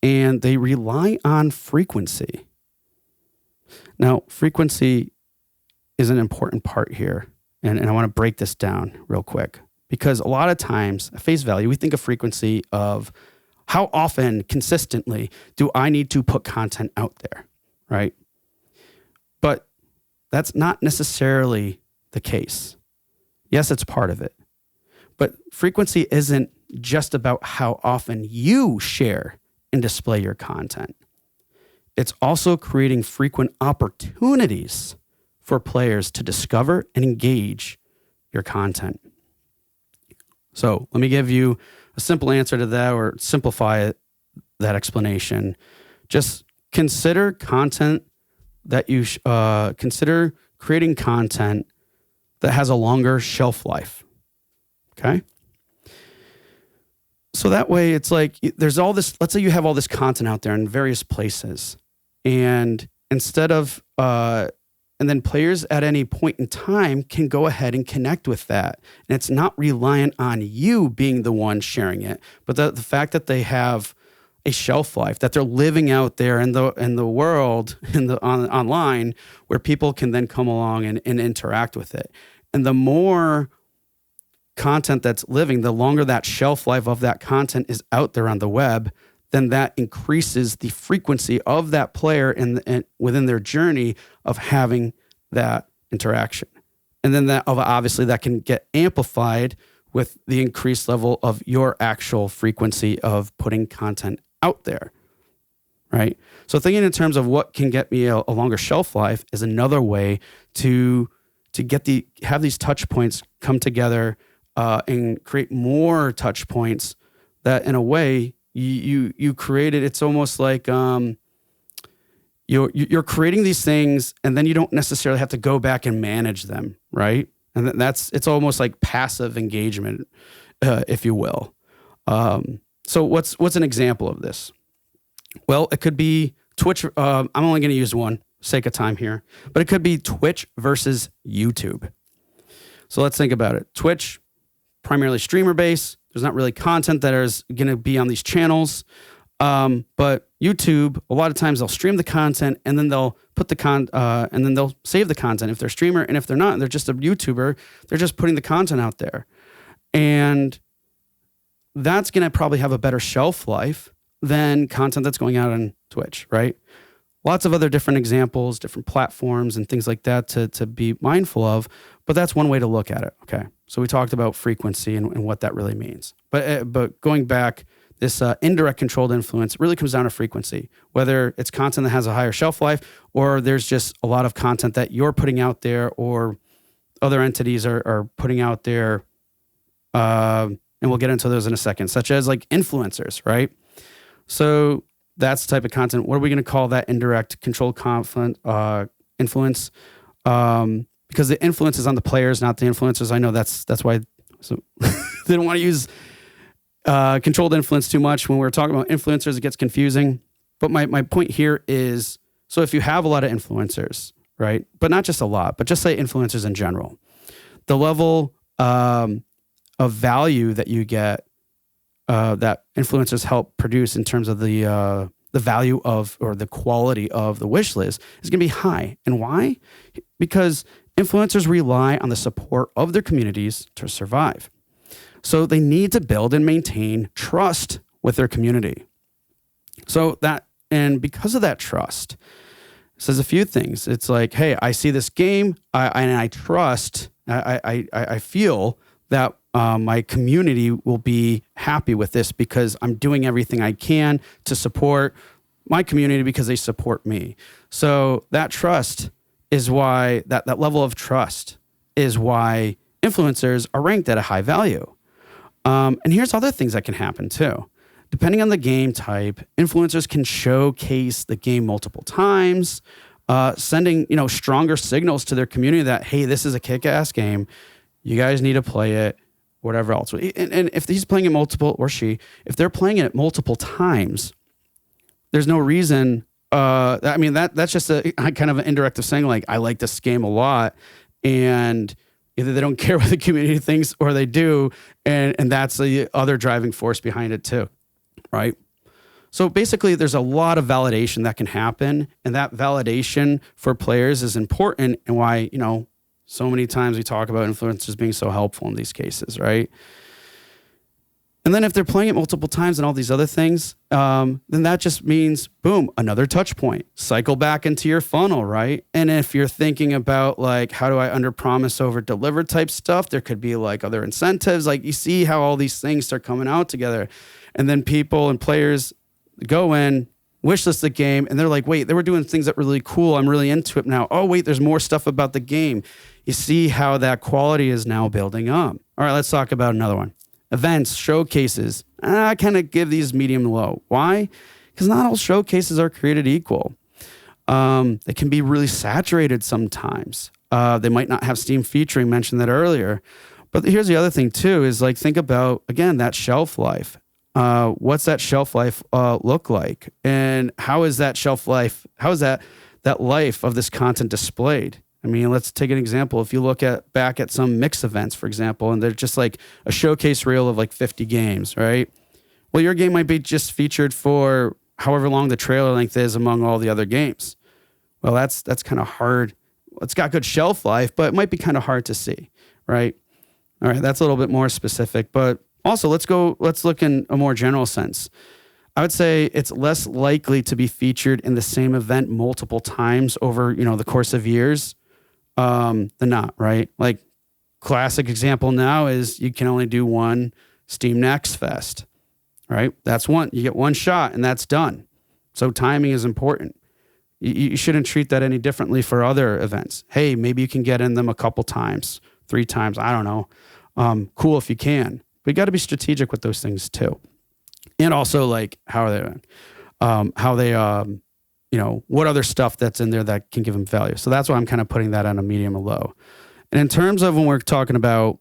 and they rely on frequency. Now, frequency is an important part here, and I want to break this down real quick, because a lot of times, at face value, we think of frequency of how often, consistently, do I need to put content out there, right? But that's not necessarily the case. Yes, it's part of it. But frequency isn't just about how often you share and display your content. It's also creating frequent opportunities for players to discover and engage your content. So let me give you a simple answer to that, or simplify that explanation. Just consider content that consider creating content that has a longer shelf life. Okay? So that way it's like there's all this, let's say you have all this content out there in various places, and instead of, and then players at any point in time can go ahead and connect with that. And it's not reliant on you being the one sharing it, but the fact that they have a shelf life, that they're living out there in the world, online, where people can then come along and interact with it. And the more content that's living, the longer that shelf life of that content is out there on the web, then that increases the frequency of that player and within their journey of having that interaction. And then that obviously that can get amplified with the increased level of your actual frequency of putting content out there. right? So thinking in terms of what can get me a longer shelf life is another way to have these touch points come together and create more touch points that in a way you created. It's almost like you're creating these things and then you don't necessarily have to go back and manage them, right? And it's almost like passive engagement, if you will. So what's an example of this? Well, it could be Twitch. I'm only going to use one sake of time here, but it could be Twitch versus YouTube. So let's think about it. Twitch, primarily streamer base. There's not really content that is going to be on these channels. But YouTube, a lot of times they'll stream the content and then they'll put and then they'll save the content if they're a streamer. And if they're not, they're just a YouTuber, they're just putting the content out there. And that's going to probably have a better shelf life than content that's going out on Twitch, right? Lots of other different examples, different platforms and things like that to be mindful of, but that's one way to look at it. Okay. So we talked about frequency and what that really means. But going back, this indirect controlled influence really comes down to frequency, whether it's content that has a higher shelf life or there's just a lot of content that you're putting out there or other entities are putting out there. And we'll get into those in a second, such as like influencers, right? So that's the type of content. What are we going to call that indirect controlled influence? Because the influence is on the players, not the influencers. I know that's why they don't want to use controlled influence too much. When we're talking about influencers, it gets confusing. But my point here is, so if you have a lot of influencers, right? But not just a lot, but just say influencers in general, the level of value that you get that influencers help produce in terms of the value of or the quality of the wish list is going to be high. And why? Because influencers rely on the support of their communities to survive. So they need to build and maintain trust with their community. And because of that trust, it says a few things. It's like, hey, I see this game, I trust, I feel that my community will be happy with this because I'm doing everything I can to support my community because they support me. So that trust is why, that level of trust is why influencers are ranked at a high value. And here's other things that can happen too. Depending on the game type, influencers can showcase the game multiple times, sending stronger signals to their community that, hey, this is a kick-ass game. You guys need to play it, whatever else. And if he's playing it multiple, or she, if they're playing it multiple times, there's no reason. That's just a kind of an indirect of saying, like, I like this game a lot, and either they don't care what the community thinks or they do, and that's the other driving force behind it too, right? So basically, there's a lot of validation that can happen, and that validation for players is important, and why, so many times we talk about influencers being so helpful in these cases, right? And then if they're playing it multiple times and all these other things, then that just means, boom, another touch point. Cycle back into your funnel, right? And if you're thinking about, like, how do I under-promise, over-deliver type stuff, there could be, like, other incentives. Like, you see how all these things start coming out together. And then people and players go in, wishlist the game, and they're like, wait, they were doing things that were really cool. I'm really into it now. Oh, wait, there's more stuff about the game. You see how that quality is now building up. All right, let's talk about another one. Events, showcases. I kind of give these medium low. Why? Because not all showcases are created equal. They can be really saturated sometimes. They might not have Steam featuring, mentioned that earlier. But here's the other thing too, is like, think about, again, that shelf life. What's that shelf life look like? And how is that shelf life, how is that life of this content displayed? I mean, let's take an example. If you look back at some mix events, for example, and they're just like a showcase reel of like 50 games, right? Well, your game might be just featured for however long the trailer length is among all the other games. Well, that's kind of hard. It's got good shelf life, but it might be kind of hard to see, right? All right, that's a little bit more specific, but also let's look in a more general sense. I would say it's less likely to be featured in the same event multiple times over, the course of years. Than not, right? Like, classic example now is you can only do one Steam Next Fest, right? That's one. You get one shot and that's done, So timing is important. You shouldn't treat that any differently for other events. Hey, maybe you can get in them a couple times, 3 times. I don't know. Cool if you can. But you got to be strategic with those things too. And also like how they what other stuff that's in there that can give them value. So that's why I'm kind of putting that on a medium or low. And in terms of when we're talking about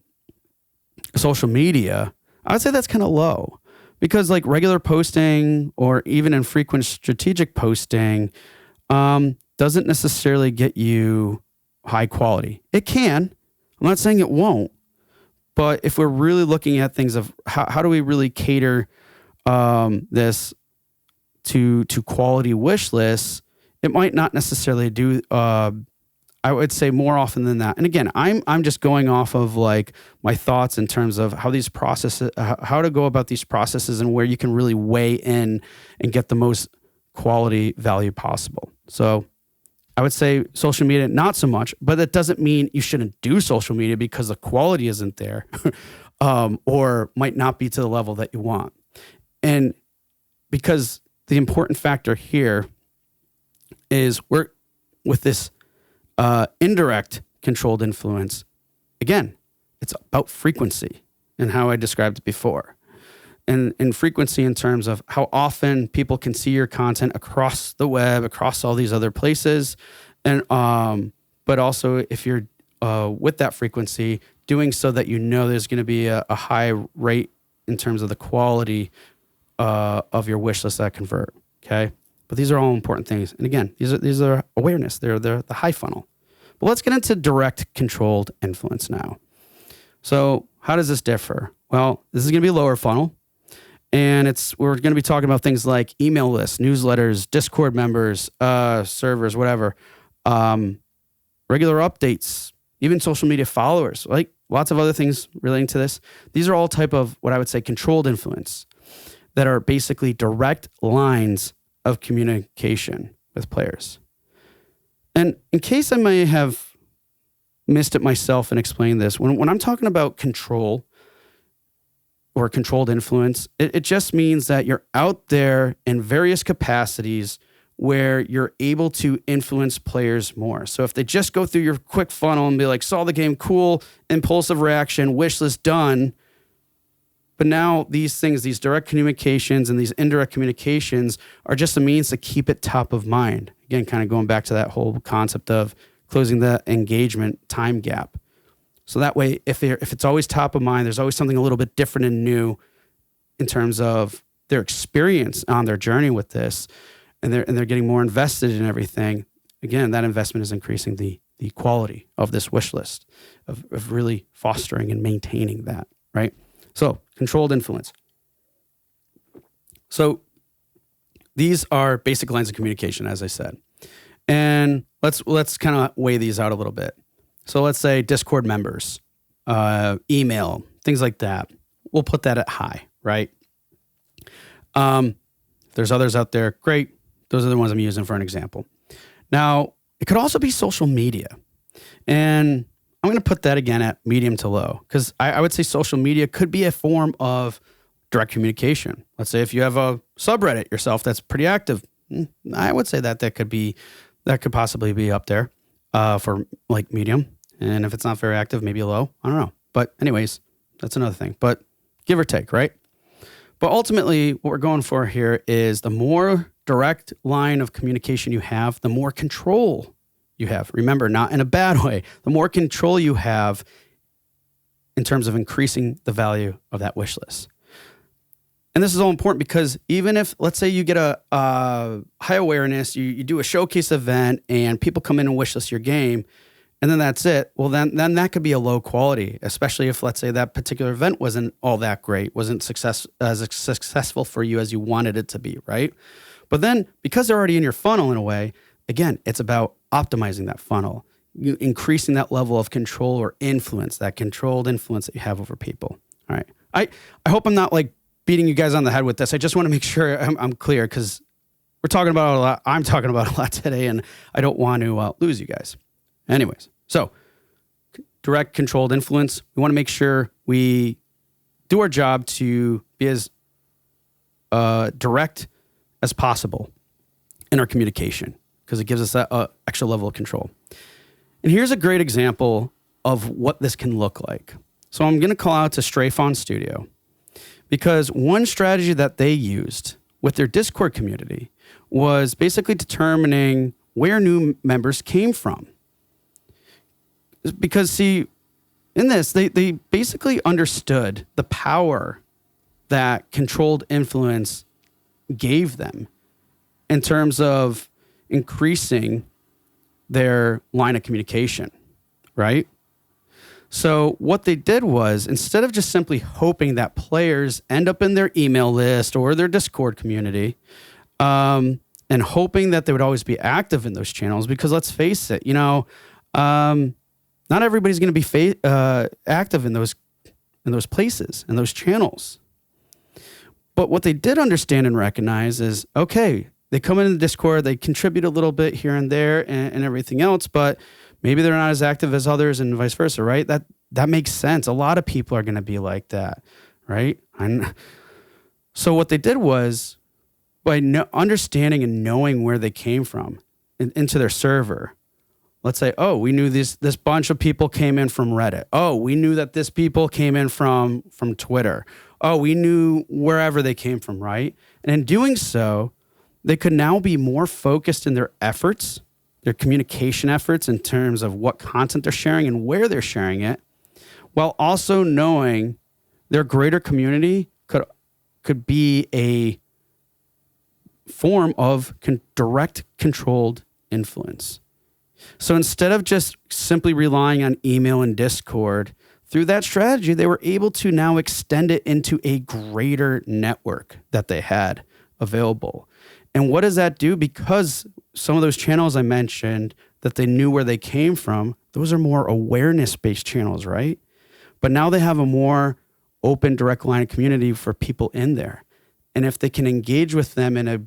social media, I would say that's kind of low, because like regular posting or even infrequent strategic posting doesn't necessarily get you high quality. It can. I'm not saying it won't, but if we're really looking at things of how do we really cater this to quality wish lists, it might not necessarily do. I would say more often than that. And again, I'm just going off of like my thoughts in terms of how these processes, how to go about these processes, and where you can really weigh in and get the most quality value possible. So I would say social media, not so much, but that doesn't mean you shouldn't do social media because the quality isn't there, or might not be to the level that you want. And because the important factor here is we're with this indirect controlled influence. Again, it's about frequency and how I described it before. And frequency in terms of how often people can see your content across the web, across all these other places. And but also if you're with that frequency, doing so that there's going to be a high rate in terms of the quality of your wish list that convert. Okay. But these are all important things. And again, these are awareness. They're the high funnel. But let's get into direct controlled influence now. So how does this differ? Well, this is going to be a lower funnel. And we're going to be talking about things like email lists, newsletters, Discord members, servers, whatever, regular updates, even social media followers, like lots of other things relating to this. These are all type of what I would say controlled influence that are basically direct lines of communication with players. And in case I may have missed it myself and explained this, when I'm talking about control or controlled influence, it just means that you're out there in various capacities where you're able to influence players more. So if they just go through your quick funnel and be like, saw the game, cool, impulsive reaction, wish list done. But now these things, these direct communications and these indirect communications are just a means to keep it top of mind. Again, kind of going back to that whole concept of closing the engagement time gap. So that way, if it's always top of mind, there's always something a little bit different and new in terms of their experience on their journey with this, and they're getting more invested in everything. Again, that investment is increasing the quality of this wish list, of really fostering and maintaining that, right? So controlled influence. So these are basic lines of communication, as I said. And let's kind of weigh these out a little bit. So let's say Discord members, email, things like that. We'll put that at high, right? There's others out there. Great. Those are the ones I'm using for an example. Now, it could also be social media. And I'm going to put that again at medium to low, because I would say social media could be a form of direct communication. Let's say if you have a subreddit yourself that's pretty active, I would say that could possibly be up there for like medium. And if it's not very active, maybe low. I don't know. But anyways, that's another thing. But give or take, right? But ultimately, what we're going for here is the more direct line of communication you have, the more control you have. Remember, not in a bad way. The more control you have in terms of increasing the value of that wish list. And this is all important because even if, let's say you get a high awareness, you do a showcase event and people come in and wish list your game, and then that's it. Well, then that could be a low quality, especially if, let's say, that particular event wasn't all that great, wasn't as successful for you as you wanted it to be, right? But then because they're already in your funnel in a way, again, it's about optimizing that funnel, increasing that level of control or influence, that controlled influence that you have over people. All right. I hope I'm not like beating you guys on the head with this. I just want to make sure I'm clear, because we're talking about a lot. I'm talking about a lot today, and I don't want to lose you guys. Anyways, so direct controlled influence. We want to make sure we do our job to be as direct as possible in our communication because it gives us that extra level of control. And here's a great example of what this can look like. So I'm going to call out to Stray Fawn Studio because one strategy that they used with their Discord community was basically determining where new members came from. Because, see, in this, they basically understood the power that controlled influence gave them in terms of increasing their line of communication, right? So what they did was, instead of just simply hoping that players end up in their email list or their Discord community, and hoping that they would always be active in those channels, because let's face it, not everybody's going to be active in those places, in those channels. But what they did understand and recognize is, okay, they come into the Discord, they contribute a little bit here and there and everything else, but maybe they're not as active as others and vice versa, right? That makes sense. A lot of people are going to be like that, right? So what they did was, by understanding and knowing where they came from into their server, let's say, oh, we knew this bunch of people came in from Reddit. Oh, we knew that this people came in from Twitter. Oh, we knew wherever they came from, right? And in doing so, they could now be more focused in their efforts, their communication efforts in terms of what content they're sharing and where they're sharing it, while also knowing their greater community could be a form of direct controlled influence. So instead of just simply relying on email and Discord, through that strategy, they were able to now extend it into a greater network that they had available. And what does that do? Because some of those channels I mentioned that they knew where they came from, those are more awareness-based channels, right? But now they have a more open, direct line of community for people in there. And if they can engage with them in a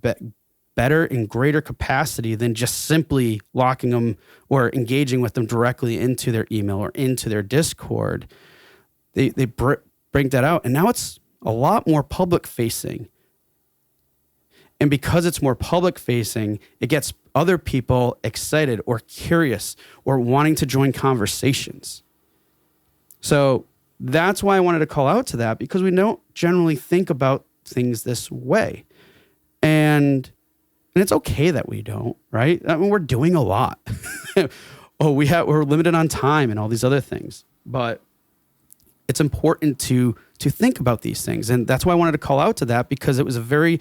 better and greater capacity than just simply locking them or engaging with them directly into their email or into their Discord, they bring that out. And now it's a lot more public facing. And because it's more public facing, it gets other people excited or curious or wanting to join conversations. So that's why I wanted to call out to that, because we don't generally think about things this way. And it's okay that we don't, right? I mean, we're doing a lot. We're limited on time and all these other things. But it's important to think about these things. And that's why I wanted to call out to that, because it was a very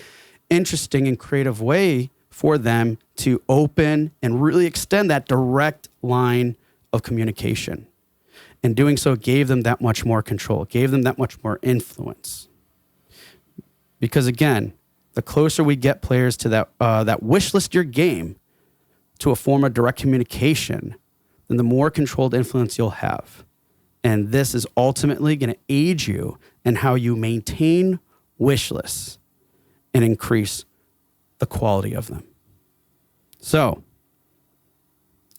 interesting and creative way for them to open and really extend that direct line of communication. And doing so gave them that much more control, gave them that much more influence. Because again, the closer we get players to that wish list your game to a form of direct communication, then the more controlled influence you'll have. And this is ultimately going to aid you in how you maintain wish lists and increase the quality of them. So,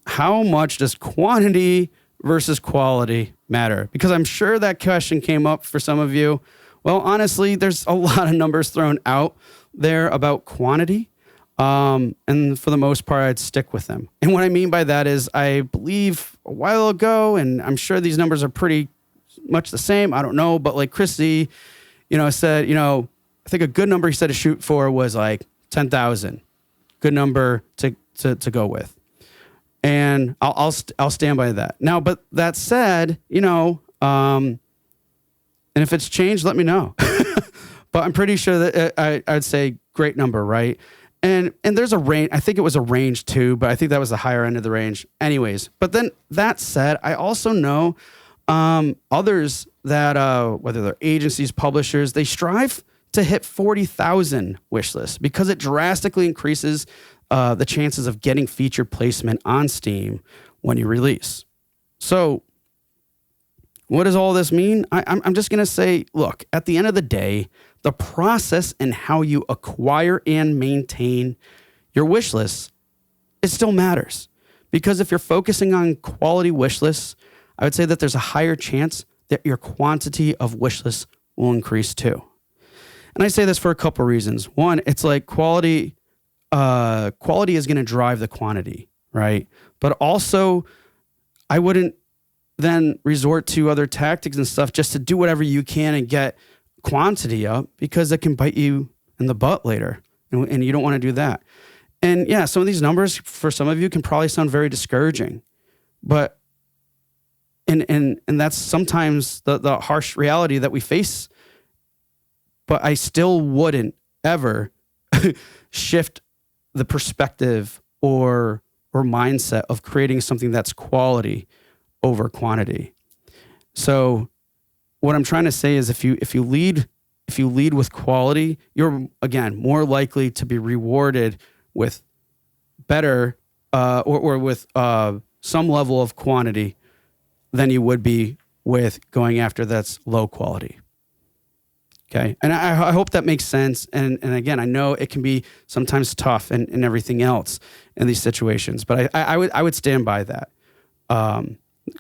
how much does quantity versus quality matter? Because I'm sure that question came up for some of you. Well, honestly, there's a lot of numbers thrown out there about quantity. And for the most part, I'd stick with them. And what I mean by that is, I believe a while ago, and I'm sure these numbers are pretty much the same, I don't know, but like Chrissy, said, I think a good number he said to shoot for was like 10,000. Good number to go with. And I'll stand by that. Now, but that said, and if it's changed, let me know. But I'm pretty sure that I'd say great number, right? And there's a range. I think it was a range too, but I think that was the higher end of the range. Anyways, but then that said, I also know others that whether they're agencies, publishers, they strive to hit 40,000 wish lists because it drastically increases the chances of getting featured placement on Steam when you release. So what does all this mean? I'm just going to say, look, at the end of the day, the process and how you acquire and maintain your wish lists, it still matters. Because if you're focusing on quality wish lists, I would say that there's a higher chance that your quantity of wish lists will increase too. And I say this for a couple of reasons. One, it's like quality quality is going to drive the quantity, right? But also, I wouldn't then resort to other tactics and stuff just to do whatever you can and get quantity up, because it can bite you in the butt later, and you don't want to do that. And yeah, some of these numbers for some of you can probably sound very discouraging, but and that's sometimes the harsh reality that we face. But I still wouldn't ever shift the perspective or mindset of creating something that's quality over quantity. So what I'm trying to say is if you lead with quality, you're again more likely to be rewarded with better or with some level of quantity than you would be with going after that's low quality. Okay. And I hope that makes sense. And again, I know it can be sometimes tough and everything else in these situations, but I would stand by that.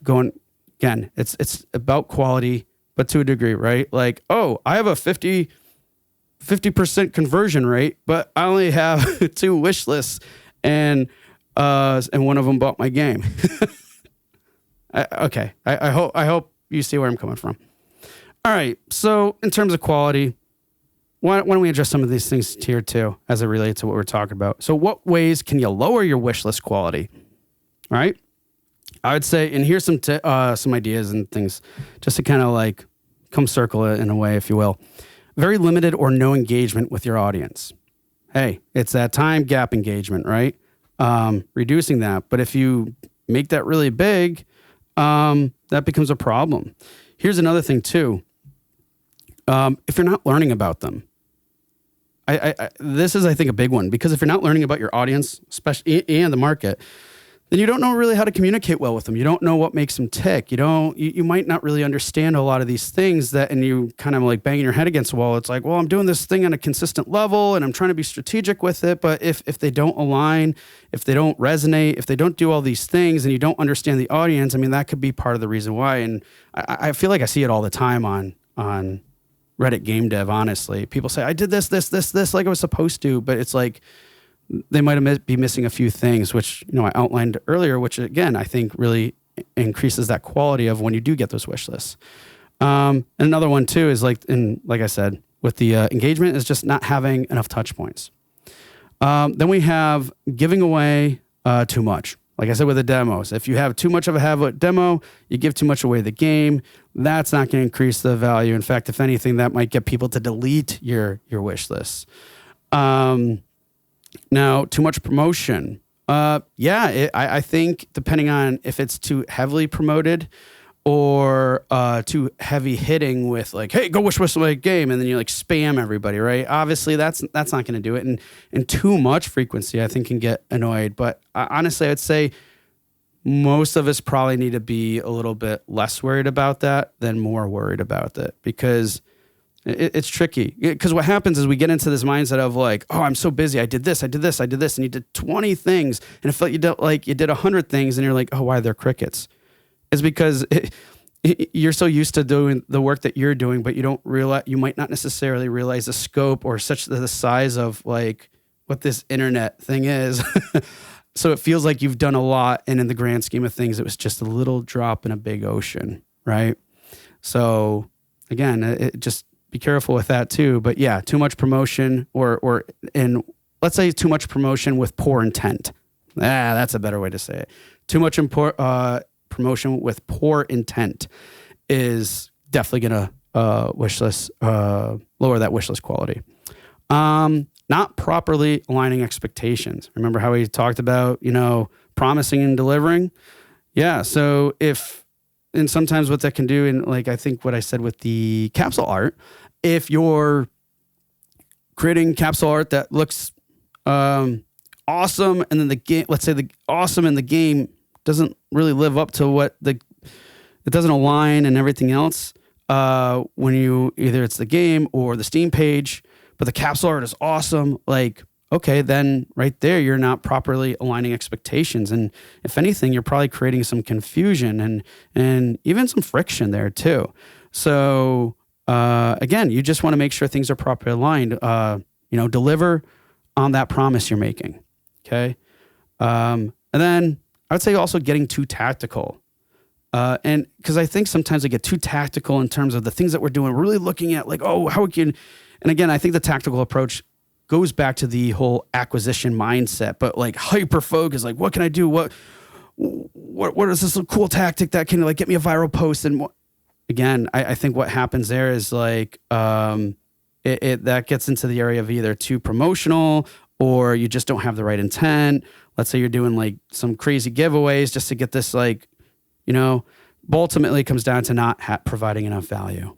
Going again, it's about quality, but to a degree, right? Like, oh, I have a 50% conversion rate, but I only have 2 wish lists and one of them bought my game. Okay. I hope you see where I'm coming from. All right. So in terms of quality, why don't we address some of these things here too, as it relates to what we're talking about? So what ways can you lower your wish list quality? All right. I would say, and here's some ideas and things just to kind of like come circle it in a way, if you will. Very limited or no engagement with your audience. Hey, it's that time gap engagement, right? Reducing that. But if you make that really big, that becomes a problem. Here's another thing too. If you're not learning about them, this is, I think, a big one, because if you're not learning about your audience, especially and the market, then you don't know really how to communicate well with them. You don't know what makes them tick. You might not really understand a lot of these things and you kind of like banging your head against the wall. It's like, well, I'm doing this thing on a consistent level and I'm trying to be strategic with it. But if they don't align, if they don't resonate, if they don't do all these things and you don't understand the audience, I mean, that could be part of the reason why. And I feel like I see it all the time on Reddit game dev, honestly. People say, I did this like I was supposed to, but it's like, they might be missing a few things, which, I outlined earlier, which again, I think really increases that quality of when you do get those wish lists. And another one too is like I said, with the engagement is just not having enough touch points. Then we have giving away too much. Like I said, with the demos, if you have too much of a demo, you give too much away the game. That's not going to increase the value. In fact, if anything, that might get people to delete your wish lists. Now, too much promotion. I think depending on if it's too heavily promoted or too heavy hitting with like, hey, go wish my game, and then you like spam everybody, right? Obviously, that's not going to do it. And too much frequency, I think, can get annoyed. But honestly, I'd say most of us probably need to be a little bit less worried about that than more worried about it, because it's tricky. Because what happens is we get into this mindset of like, oh, I'm so busy. I did this, and you did 20 things, and it felt you did 100 things, and you're like, oh, why are there crickets? It's because you're so used to doing the work that you're doing, but you might not necessarily realize the scope or the size of like what this internet thing is. So it feels like you've done a lot, and in the grand scheme of things, it was just a little drop in a big ocean, right? So again, just be careful with that too. But yeah, too much promotion or let's say too much promotion with poor intent. That's a better way to say it. Too much promotion with poor intent is definitely going to lower that wish list quality. Not properly aligning expectations. Remember how we talked about, promising and delivering? Yeah. So and sometimes what that can do, and like I think what I said with the capsule art, if you're creating capsule art that looks awesome, and then the game, let's say the awesome in the game doesn't really live up to it doesn't align and everything else, when either it's the game or the Steam page, but the capsule art is awesome, like, okay, then right there, you're not properly aligning expectations. And if anything, you're probably creating some confusion and even some friction there too. So again, you just want to make sure things are properly aligned. Deliver on that promise you're making. Okay. And then I would say also getting too tactical. And because I think sometimes I get too tactical in terms of the things that we're doing, really looking at like, oh, how we can, and again, I think the tactical approach goes back to the whole acquisition mindset, but like hyper focus, like what can I do? What is this cool tactic that can like get me a viral post? And again, I think what happens there is like, that gets into the area of either too promotional or you just don't have the right intent. Let's say you're doing like some crazy giveaways just to get this like, ultimately it comes down to not providing enough value.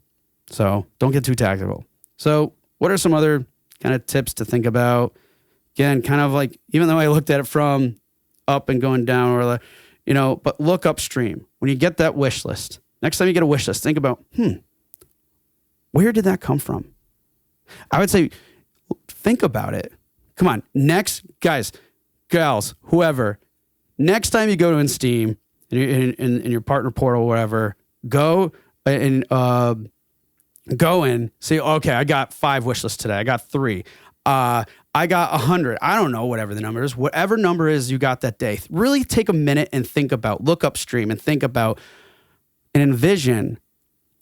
So don't get too tactical. So what are some other kind of tips to think about? Again, kind of like, even though I looked at it from up and going down or, but look upstream. When you get that wish list, next time you get a wish list, think about, where did that come from? I would say, think about it. Come on. Next, guys, gals, whoever, next time you go to Steam in your partner portal, whatever, go and say, okay, I got 5 wish lists today. I got 3. I got 100. I don't know, whatever the number is, whatever number is you got that day. Really take a minute and think about, look upstream and think about and envision,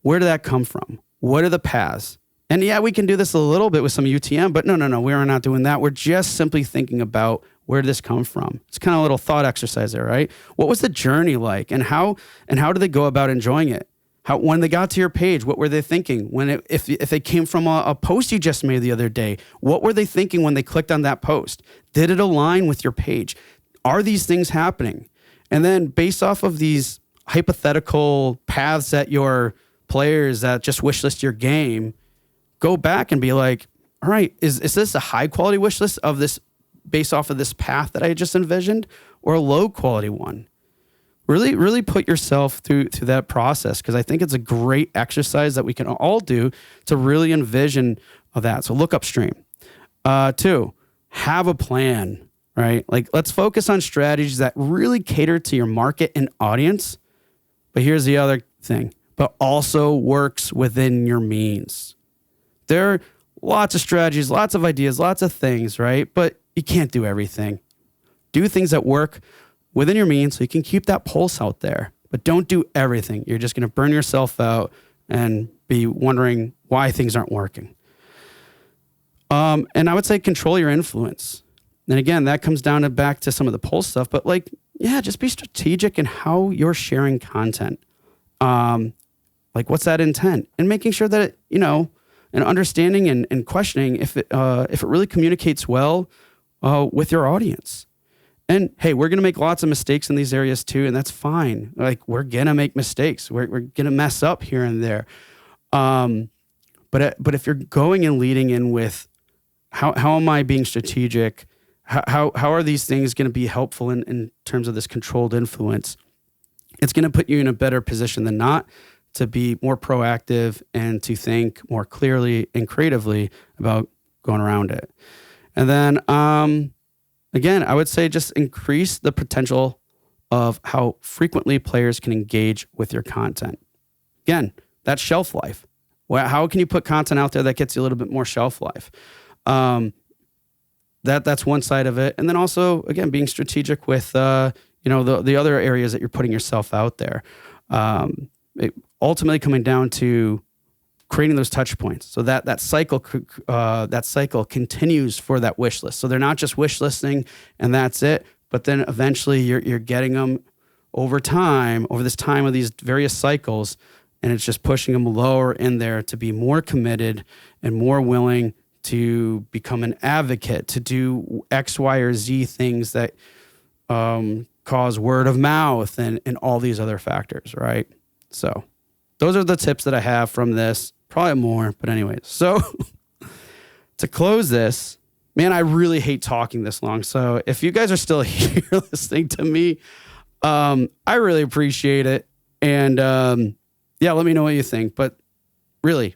where did that come from? What are the paths? And yeah, we can do this a little bit with some UTM, but no, we are not doing that. We're just simply thinking about, where did this come from? It's kind of a little thought exercise there, right? What was the journey like, and how did they go about enjoying it? When they got to your page, what were they thinking? If they came from a post you just made the other day, what were they thinking when they clicked on that post? Did it align with your page? Are these things happening? And then based off of these hypothetical paths that your players that just wishlist your game, go back and be like, all right, is this a high quality wish list of this based off of this path that I just envisioned, or a low quality one? Really, really put yourself through that process, because I think it's a great exercise that we can all do to really envision that. So look upstream. 2, have a plan, right? Like, let's focus on strategies that really cater to your market and audience. But here's the other thing, but also works within your means. There are lots of strategies, lots of ideas, lots of things, right? But you can't do everything. Do things that work within your means so you can keep that pulse out there, but don't do everything. You're just going to burn yourself out and be wondering why things aren't working. And I would say control your influence. And again, that comes down to back to some of the poll stuff, but just be strategic in how you're sharing content. Like, what's that intent? And making sure that, and understanding and questioning if it really communicates well with your audience. And hey, we're going to make lots of mistakes in these areas too, and that's fine. Like, we're going to make mistakes. We're going to mess up here and there. But if you're going and leading in with how am I being strategic? How are these things going to be helpful in terms of this controlled influence? It's going to put you in a better position than not to be more proactive and to think more clearly and creatively about going around it. And then, again, I would say just increase the potential of how frequently players can engage with your content. Again, that's shelf life. How can you put content out there that gets you a little bit more shelf life? That's one side of it. And then also, again, being strategic with, the other areas that you're putting yourself out there. Ultimately coming down to creating those touch points. So that cycle continues for that wish list. So they're not just wish listing and that's it, but then eventually you're getting them over time, over this time of these various cycles, and it's just pushing them lower in there to be more committed and more willing to become an advocate, to do X, Y, or Z things that cause word of mouth and all these other factors, right? So those are the tips that I have from this. Probably more, but anyways. So to close this, man, I really hate talking this long. So if you guys are still here listening to me, I really appreciate it. And let me know what you think. But really,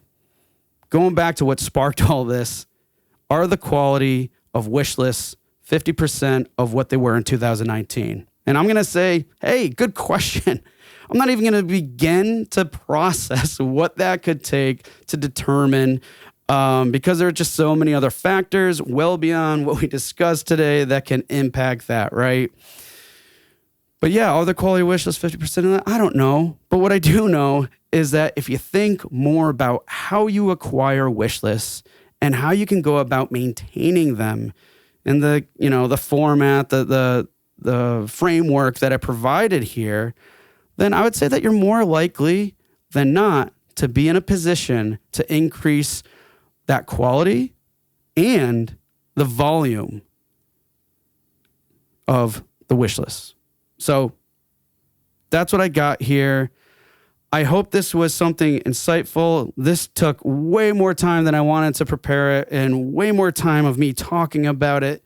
going back to what sparked all this, are the quality of wish lists 50% of what they were in 2019? And I'm going to say, hey, good question. I'm not even going to begin to process what that could take to determine because there are just so many other factors well beyond what we discussed today that can impact that, right? But yeah, are the quality wish lists 50% of that? I don't know. But what I do know is that if you think more about how you acquire wish lists and how you can go about maintaining them in the, the format, the framework that I provided here, then I would say that you're more likely than not to be in a position to increase that quality and the volume of the wish list. So that's what I got here. I hope this was something insightful. This took way more time than I wanted to prepare it and way more time of me talking about it.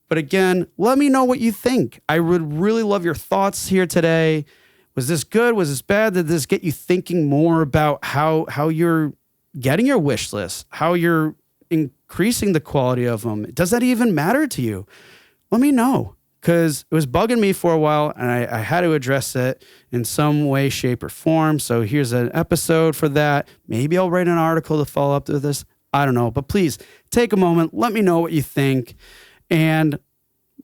But again, let me know what you think. I would really love your thoughts here today. Was this good? Was this bad? Did this get you thinking more about how you're getting your wish list, how you're increasing the quality of them? Does that even matter to you? Let me know, because it was bugging me for a while and I had to address it in some way, shape, or form. So here's an episode for that. Maybe I'll write an article to follow up to this. I don't know. But please take a moment. Let me know what you think. And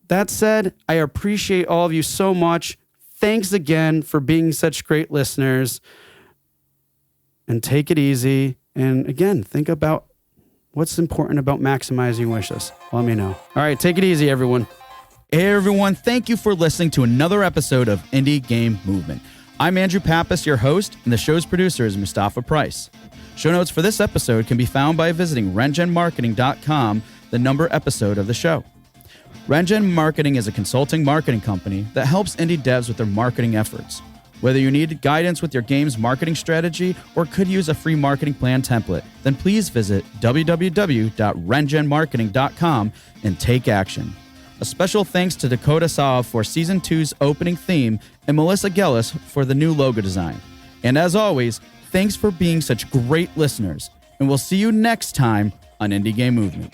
that said, I appreciate all of you so much. Thanks again for being such great listeners. And take it easy. And again, think about what's important about maximizing wishes. Let me know. All right, take it easy, everyone. Hey, everyone. Thank you for listening to another episode of Indie Game Movement. I'm Andrew Pappas, your host, and the show's producer is Mustafa Price. Show notes for this episode can be found by visiting rengenmarketing.com, the number episode of the show. Rengen Marketing is a consulting marketing company that helps indie devs with their marketing efforts. Whether you need guidance with your game's marketing strategy or could use a free marketing plan template, then please visit www.rengenmarketing.com and take action. A special thanks to Dakota Saab for Season 2's opening theme and Melissa Gellis for the new logo design. And as always, thanks for being such great listeners, and we'll see you next time on Indie Game Movement.